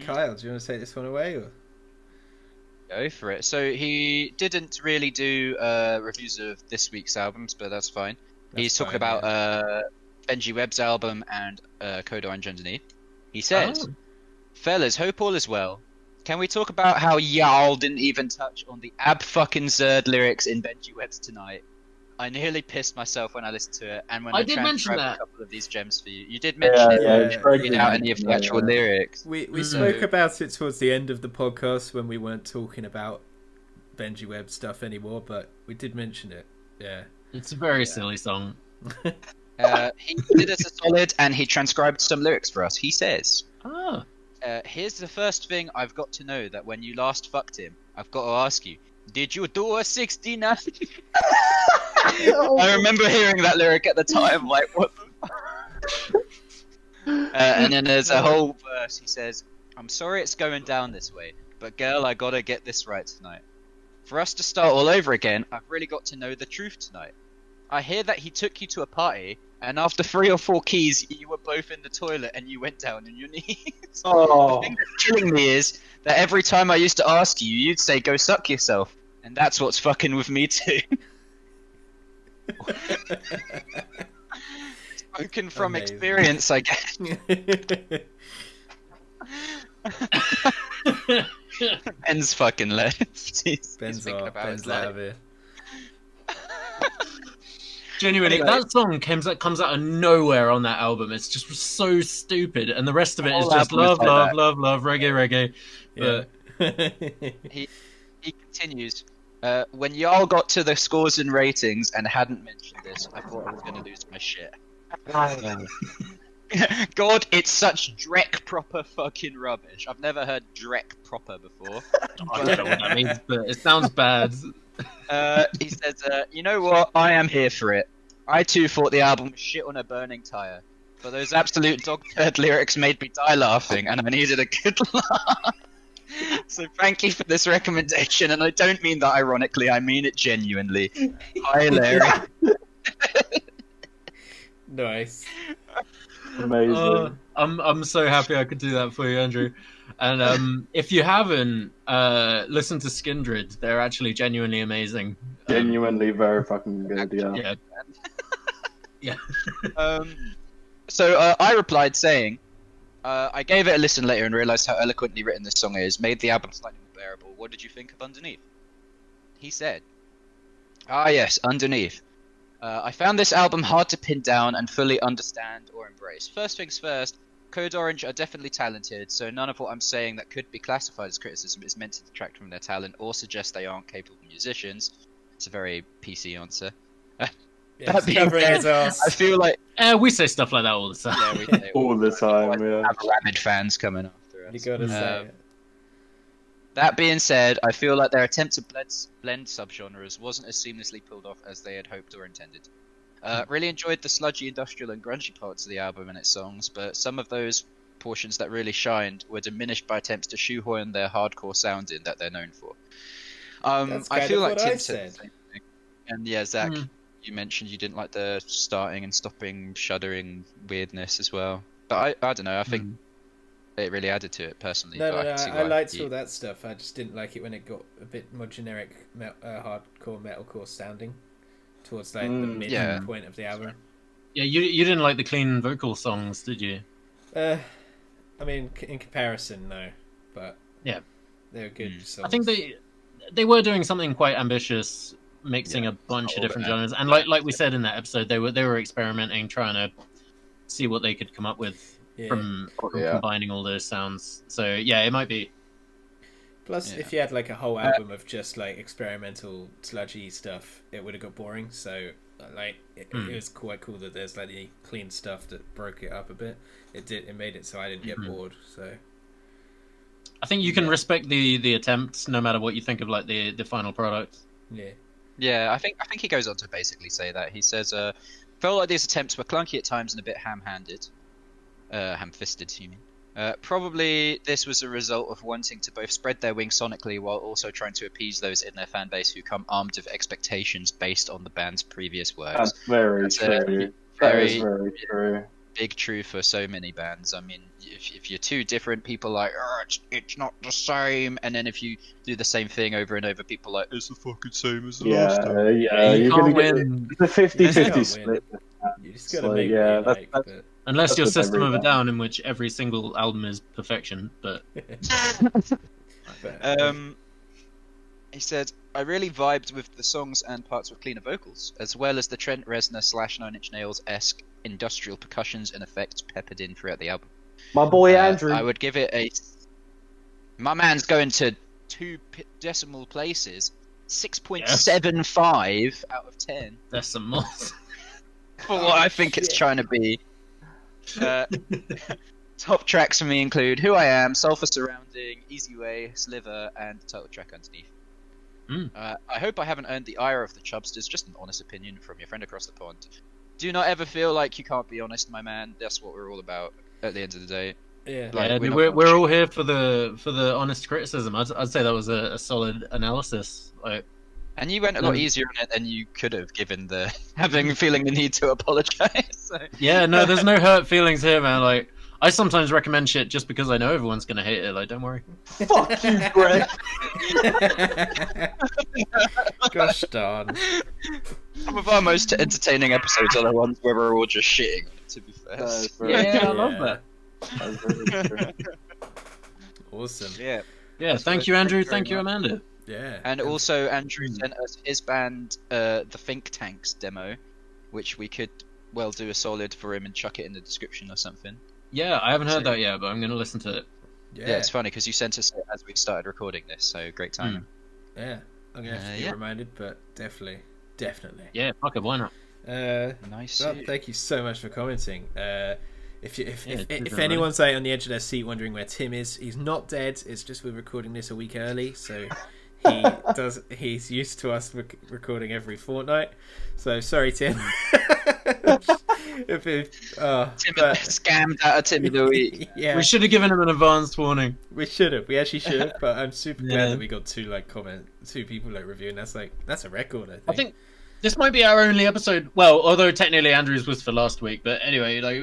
Kyle, do you want to take this one away? Or? Go for it. So he didn't really do reviews of this week's albums, but that's fine. He's talking about Benji Webb's album and Code Orange underneath. He says, "Fellas, hope all is well. Can we talk about how y'all didn't even touch on the ab-fucking-zerd lyrics in Benji Webb's Tonight? I nearly pissed myself when I listened to it, and when I transcribed a couple of these gems for you. You did mention it, read out any of the actual lyrics. We spoke about it towards the end of the podcast when we weren't talking about Benji Webb stuff anymore, but we did mention it. Yeah, it's a very silly song. He did us a solid, and he transcribed some lyrics for us. He says, here's the first thing I've got to know, that when you last fucked him, I've got to ask you, did you do a 69? I remember hearing that lyric at the time, like, what the fuck? And then there's a whole verse. He says, I'm sorry it's going down this way, but girl, I gotta get this right tonight. For us to start all over again, I've really got to know the truth tonight. I hear that he took you to a party, and after 3 or 4 keys, you were both in the toilet and you went down on your knees. Oh. The thing that's killing me is that every time I used to ask you, you'd say, go suck yourself. And that's what's fucking with me too. Spoken from experience, I guess. Ben's fucking left. Ben's out of here. Genuinely, that song comes out of nowhere on that album. It's just so stupid, and the rest of it is just love, reggae. Yeah. He continues. When y'all got to the scores and ratings and hadn't mentioned this, I thought I was going to lose my shit. God, it's such Drek proper fucking rubbish. I've never heard Drek proper before. I don't know what that means, but it sounds bad. He says, you know what? I am here for it. I too thought the album was shit on a burning tire. But those absolute dog turd lyrics made me die laughing, and I needed a good laugh. So thank you for this recommendation, and I don't mean that ironically, I mean it genuinely. Hi, Larry. Nice. Amazing. I'm so happy I could do that for you, Andrew. And if you haven't listened to Skindred, they're actually genuinely amazing. Genuinely very fucking good, yeah. Yeah. So I replied saying, I gave it a listen later and realised how eloquently written this song is, made the album slightly more bearable. What did you think of Underneath? He said, yes, Underneath. I found this album hard to pin down and fully understand or embrace. First things first, Code Orange are definitely talented, so none of what I'm saying that could be classified as criticism is meant to detract from their talent or suggest they aren't capable musicians. It's a very PC answer. That being said, I feel like we say stuff like that all the time. Yeah, we say all the time. Yeah, have rabid fans coming after us. You gotta say it. That being said, I feel like their attempt to blend subgenres wasn't as seamlessly pulled off as they had hoped or intended. Really enjoyed the sludgy, industrial, and grungy parts of the album and its songs, but some of those portions that really shined were diminished by attempts to shoehorn their hardcore sound in that they're known for. I feel like Tim said the same thing. And yeah, Zach, you mentioned you didn't like the starting and stopping, shuddering weirdness as well. But I don't know, I think it really added to it personally. No, I liked all that stuff. I just didn't like it when it got a bit more generic, hardcore metalcore sounding towards like the midpoint of the album. Yeah, you didn't like the clean vocal songs, did you? I mean, in comparison, no, but yeah, they were good songs. I think they were doing something quite ambitious, mixing a bunch of different genres, and like we said in that episode, they were experimenting, trying to see what they could come up with from combining all those sounds. So yeah, it might be. Plus, if you had like a whole album of just like experimental sludgy stuff, it would have got boring. So like it was quite cool that there's like the clean stuff that broke it up a bit. It made it so I didn't get bored. So I think you can respect the attempts no matter what you think of like the final product. Yeah, I think he goes on to basically say that. He says felt like these attempts were clunky at times and a bit ham-fisted, you mean. Probably this was a result of wanting to both spread their wings sonically while also trying to appease those in their fan base who come armed with expectations based on the band's previous works. That's very true. Very true. Big true for so many bands. I mean, if you're two different, people like, it's not the same, and then if you do the same thing over and over, people like, it's the fucking same as the last time. You're gonna get the 50-50 split. You just gotta make it unless you're System of a Down, in which every single album is perfection, but... He said, I really vibed with the songs and parts with cleaner vocals, as well as the Trent Reznor / 9 Inch Nails-esque industrial percussions and effects peppered in throughout the album. My boy Andrew. I would give it a... My man's going to 2 decimal places. 6.75 out of 10. Decimals. For what I think it's trying to be. Top tracks for me include Who I Am, Sulphur Surrounding, Easy Way, Sliver, and the title track underneath. I hope I haven't earned the ire of the Chubsters, just an honest opinion from your friend across the pond. Do not ever feel like you can't be honest, my man. That's what we're all about at the end of the day. Yeah, like, we're all here for the honest criticism. I'd say that was a solid analysis. Like, and you went a lot easier on it than you could have, given the feeling the need to apologize. So. Yeah, no, there's no hurt feelings here, man. Like, I sometimes recommend shit just because I know everyone's gonna hate it. Like, don't worry. Fuck you, Greg. Gosh darn. Some of our most entertaining episodes are the ones where we're all just shitting. To be fair. I love that. Awesome. Yeah. Thank you, Andrew. Thank you, Amanda. Yeah. And also, Andrew sent us his band, the Think Tanks demo, which we could well do a solid for him and chuck it in the description or something. Yeah, I haven't heard that yet, but I'm going to listen to it. Yeah, it's funny because you sent us it as we started recording this, so great timing. Yeah, I'm going to have to get reminded, but definitely. Yeah, fuck it, why not? Nice. Well, thank you so much for commenting. If anyone's like on the edge of their seat wondering where Tim is, he's not dead. It's just we're recording this a week early, so he's used to us recording every fortnight. So sorry, Tim. Tim scammed out of Timmy the week. Yeah, we should have given him an advanced warning. We should have. We actually should have. But I'm super glad that we got two people reviewing. That's a record. I think this might be our only episode. Well, although technically Andrew's was for last week, but anyway, like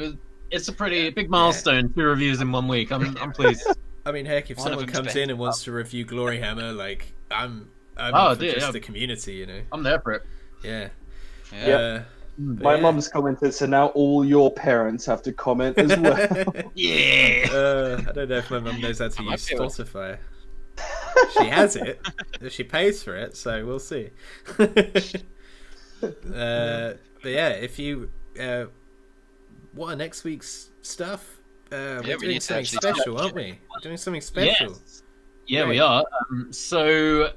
it's a pretty big milestone. 2 reviews in 1 week. I'm pleased. I mean, heck, if someone comes in and wants to review Gloryhammer, like I'm just the community, you know. I'm there for it. Yeah. My mum's commented, so now all your parents have to comment as well. I don't know if my mum knows how to use Spotify. She has it. She pays for it, so we'll see. But yeah, if you what are next week's stuff? We're doing something special, aren't we? We're doing something special. Yeah, we are. So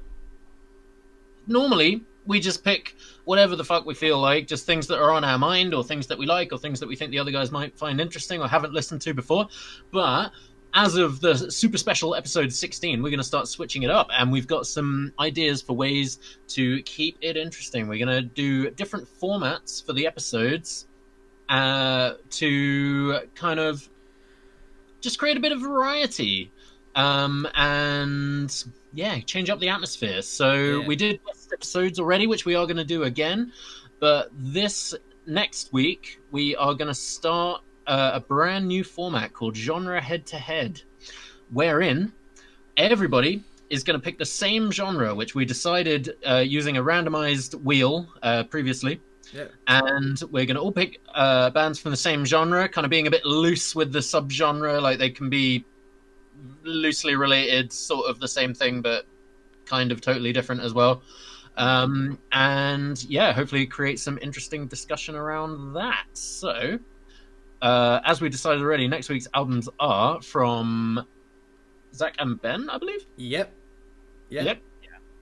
normally we just pick whatever the fuck we feel like, just things that are on our mind, or things that we like, or things that we think the other guys might find interesting or haven't listened to before. But as of the super special episode 16, we're going to start switching it up, and we've got some ideas for ways to keep it interesting. We're going to do different formats for the episodes to kind of just create a bit of variety, and yeah, change up the atmosphere. So we did guest episodes already, which we are going to do again, but this next week we are going to start a brand new format called Genre Head to Head, wherein everybody is going to pick the same genre, which we decided using a randomized wheel previously. Yeah. And we're going to all pick bands from the same genre, kind of being a bit loose with the subgenre, like they can be loosely related, sort of the same thing, but kind of totally different as well. And yeah, hopefully create some interesting discussion around that. So, as we decided already, next week's albums are from Zach and Ben, I believe? Yep. Go ahead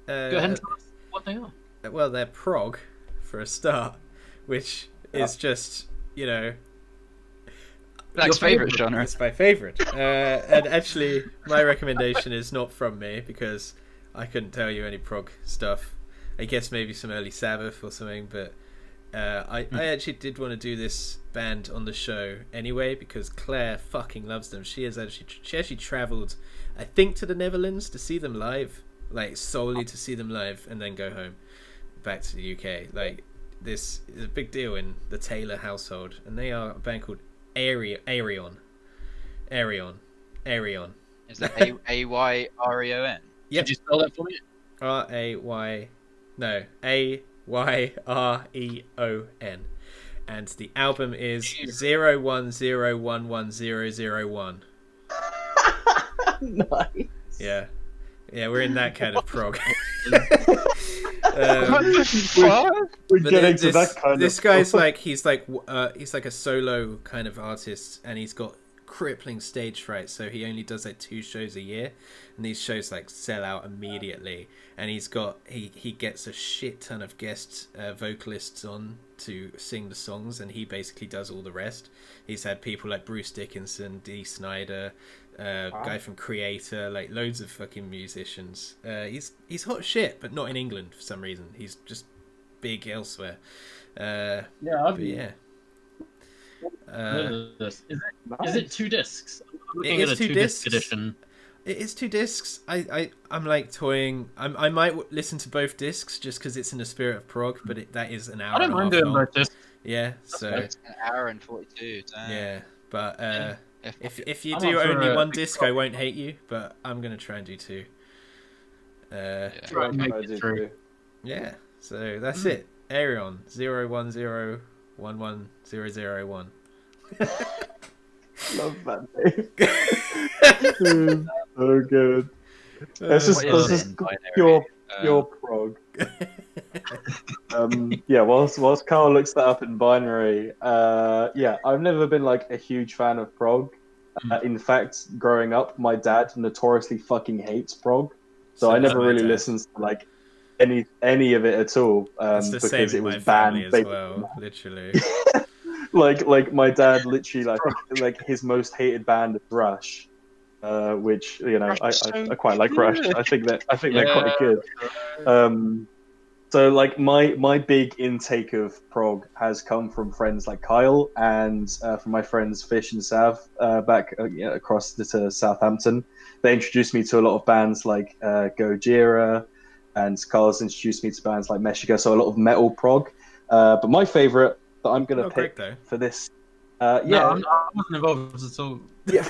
and tell us what they are. Well, they're prog, for a start, which is just, you know... Black's favourite genre. It's my favourite. And actually, my recommendation is not from me, because I couldn't tell you any prog stuff. I guess maybe some early Sabbath or something, but I actually did want to do this band on the show anyway, because Claire fucking loves them. She actually travelled, I think, to the Netherlands to see them live, like solely to see them live, and then go home back to the UK. Like, this is a big deal in the Taylor household, and they are a band called Ayreon. Is that A-Y-R-E-O-N? Yep. Could you spell that for me? A-Y-R-E-O-N. And the album is 01011001. Nice. Yeah, we're in that kind of prog. We're getting to that kind this of. guy's like he's like a solo kind of artist, and he's got crippling stage fright, so he only does like 2 shows a year, and these shows like sell out immediately. And he gets a shit ton of guest vocalists on to sing the songs, and he basically does all the rest. He's had people like Bruce Dickinson, Dee Snider, guy from Creator, like loads of fucking musicians. He's hot shit, but not in England for some reason. He's just big elsewhere. Is it 2 discs? I'm looking at a 2 disc edition. It is 2 discs. I'm like toying. I might listen to both discs just because it's in the spirit of prog, but that is an hour. I don't mind doing both discs. Yeah, so it's an hour and 42. Damn. Yeah, but if you do only 1 disc, I won't hate you. But I'm gonna try and do 2. Yeah. So that's it. Ayreon 01011001. Love that name. So good. This is pure prog. Whilst Carl looks that up in binary, I've never been like a huge fan of prog. In fact, growing up, my dad notoriously fucking hates prog, so I never really listened to like any of it at all, because it was banned as well, literally. like my dad literally like his most hated band is Rush, which, you know, I quite like Rush. I think they're quite good. So like my big intake of prog has come from friends like Kyle and from my friends Fish and Sav back across to Southampton. They introduced me to a lot of bands like Gojira, and Kyle's introduced me to bands like Meshuggah, so a lot of metal prog. But my favourite that I'm going to pick for this... No, I wasn't involved at all. Yeah.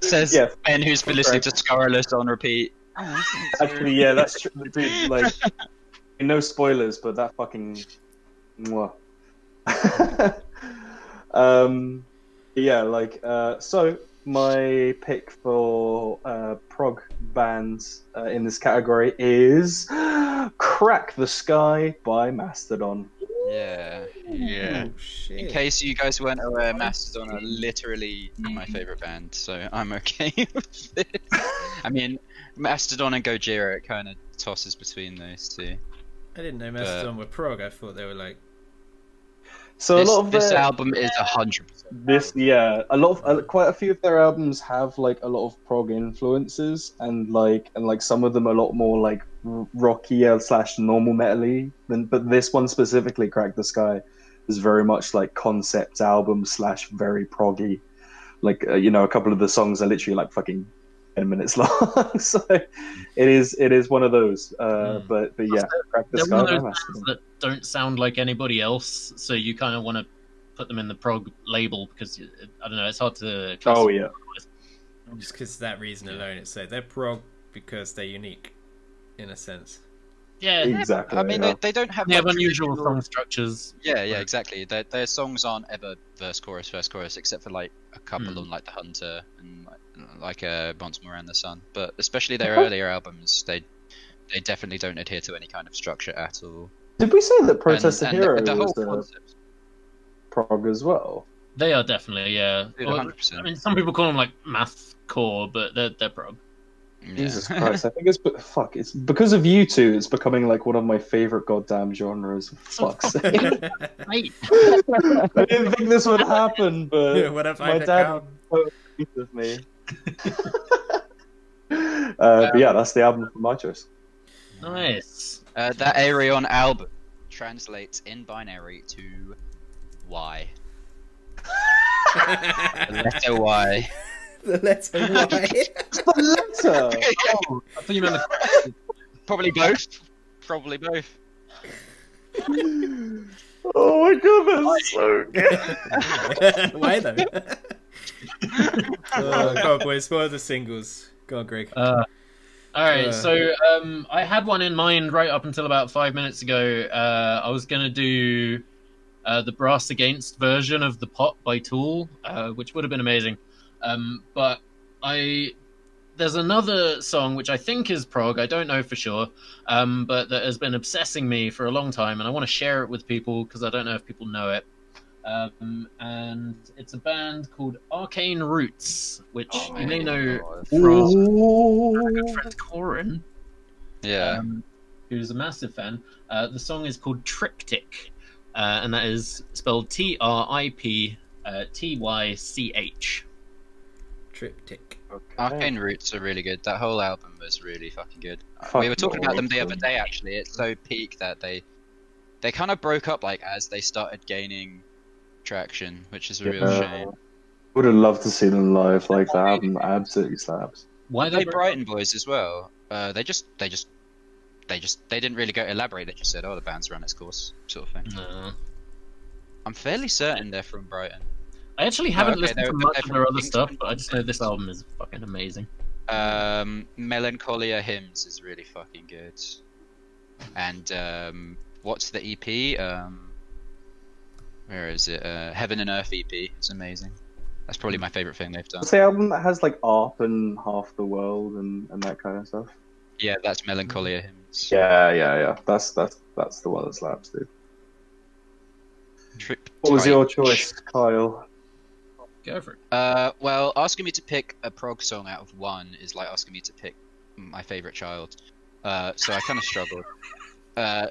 Says Ben, who's been listening to Scurrilous on repeat. Actually, yeah, that's true. Dude, like, no spoilers, but that fucking... Mwah. So my pick for prog bands in this category is Crack the Sky by Mastodon. Yeah. Oh, shit. In case you guys weren't aware, Mastodon are literally my favourite band, so I'm okay with this. I mean, Mastodon and Gojira, it kind of tosses between those two. I didn't know Mastodon were prog. I thought they were like... So a lot of this album is 100%. Quite a few of their albums have like a lot of prog influences, and some of them are a lot more like rockier / normal metal-y but this one specifically, Crack the Sky, is very much like concept album / very proggy. Like a couple of the songs are literally like fucking 10 minutes long. So it is one of those. But yeah, Crack the Sky. One of those bands that don't sound like anybody else, so you kind of want to put them in the prog label because I don't know, it's hard to. Oh yeah. Just because of that reason alone, it's they're prog because they're unique, in a sense. Yeah, exactly. I mean, they don't have. They have unusual song structures. Yeah, exactly. Their songs aren't ever verse chorus, except for like a couple on like The Hunter and like Once More Around the Sun. But especially their earlier albums, they definitely don't adhere to any kind of structure at all. Did we say that Protest the Hero the whole was concept? prog as well? They are definitely, yeah. 100%. I mean, some people call them like mathcore, but they're prog. Yeah. Jesus Christ! I think it's because of you two. It's becoming like one of my favorite goddamn genres. Fuck's sake! Right. I didn't think this would happen, but my dad was with me. But yeah, that's the album from my choice. Nice. That Aerion album translates in binary to Y. The letter Y. The letter Y. The letter. Oh, I thought you meant Probably both. Probably both. Oh my god, that's so good. Why though? Go on, boys. What are the singles? Go on, Greg. Alright, so I had one in mind right up until about 5 minutes ago. I was going to do the Brass Against version of The Pot by Tool, which would have been amazing. But there's another song which I think is prog, I don't know for sure, but that has been obsessing me for a long time, and I want to share it with people because I don't know if people know it. And it's a band called Arcane Roots, which you may know from our good friend Corin, who's a massive fan. The song is called Triptych, and that is spelled TRIPTYCH. Triptych. Okay. Arcane Roots are really good. That whole album was really fucking good. We were talking about them the other day, actually. It's so peak that they kind of broke up like as they started gaining traction, which is a real shame. Would have loved to see them live. Like the album absolutely slaps. Why they Brighton boys as well? They didn't really go elaborate. They just said, "Oh, the band's run its course," sort of thing. No. I'm fairly certain they're from Brighton. I actually haven't listened to much of their other stuff, but I just know this album is fucking amazing. Melancholia Hymns is really fucking good. And what's the EP? Where is it? Heaven and Earth EP. It's amazing. That's probably my favourite thing they've done. It's the album that has like ARP and Half the World and that kind of stuff. Yeah, that's Melancholia Hymns. Yeah. That's the one that slaps, dude. What was your choice, Kyle? Go for it. Well, asking me to pick a prog song out of one is like asking me to pick my favourite child. So I kind of struggled.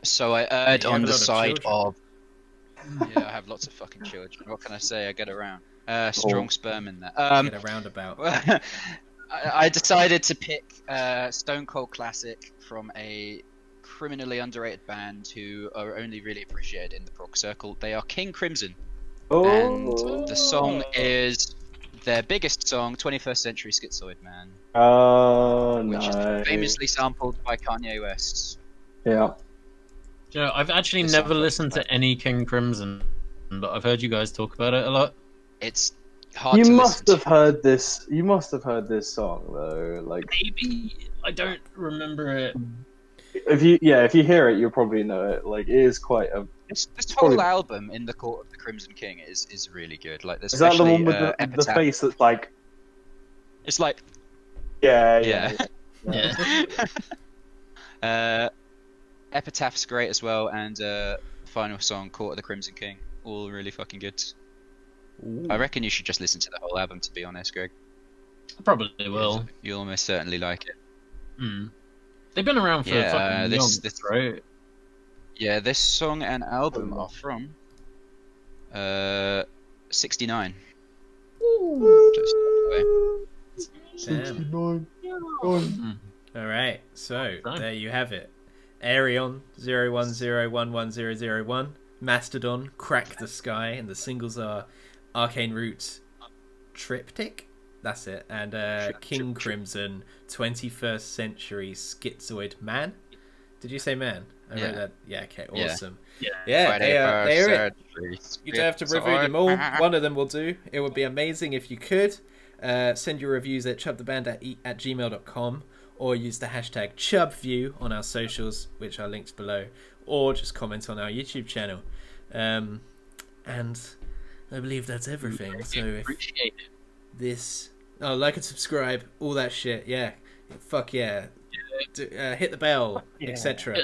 So I erred on the side of... Yeah, I have lots of fucking children. What can I say? I get around. Strong sperm in that. Get a roundabout. I decided to pick Stone Cold Classic from a criminally underrated band who are only really appreciated in the prog circle. They are King Crimson. And the song is their biggest song, 21st Century Schizoid Man. Which is famously sampled by Kanye West. Yeah. You know, I've actually never listened to any King Crimson, but I've heard you guys talk about it a lot. It's hard you to must listen have heard this. You must have heard this song though. Like maybe I don't remember it. If you hear it, you'll probably know it. Like it is quite a. This whole album, In the Court of the Crimson King, is really good. Like, is that the one with the face that's like? It's like. Yeah. Epitaph's great as well, and final song, Court of the Crimson King, all really fucking good. Ooh. I reckon you should just listen to the whole album, to be honest, Greg. I probably will. You'll almost certainly like it. Hmm. They've been around for fucking long, right? Yeah, this song and album are from 69. Damn. All right, so there you have it. Aerion 010110001, Mastodon, Crack the Sky, and the singles are Arcane Roots, Triptych, that's it, and King Crimson, 21st Century Schizoid Man. Did you say man? I read that. Yeah, okay, awesome. Yeah, they are it. You don't have to review them all. One of them will do. It would be amazing if you could. Send your reviews at chubtheband@gmail.com, or use the hashtag ChubView on our socials, which are linked below, or just comment on our YouTube channel. And I believe that's everything. So if this, like and subscribe, all that shit. Yeah, fuck yeah. Hit the bell, etc.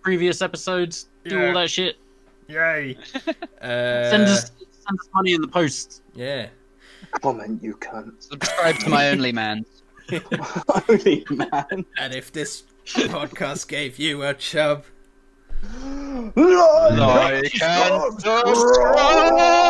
Previous episodes, do all that shit. Yay! Send us money in the post. Yeah. Comment, you cunt. Subscribe to my Only Man. Only Man. And if this podcast gave you a chub, like and subscribe.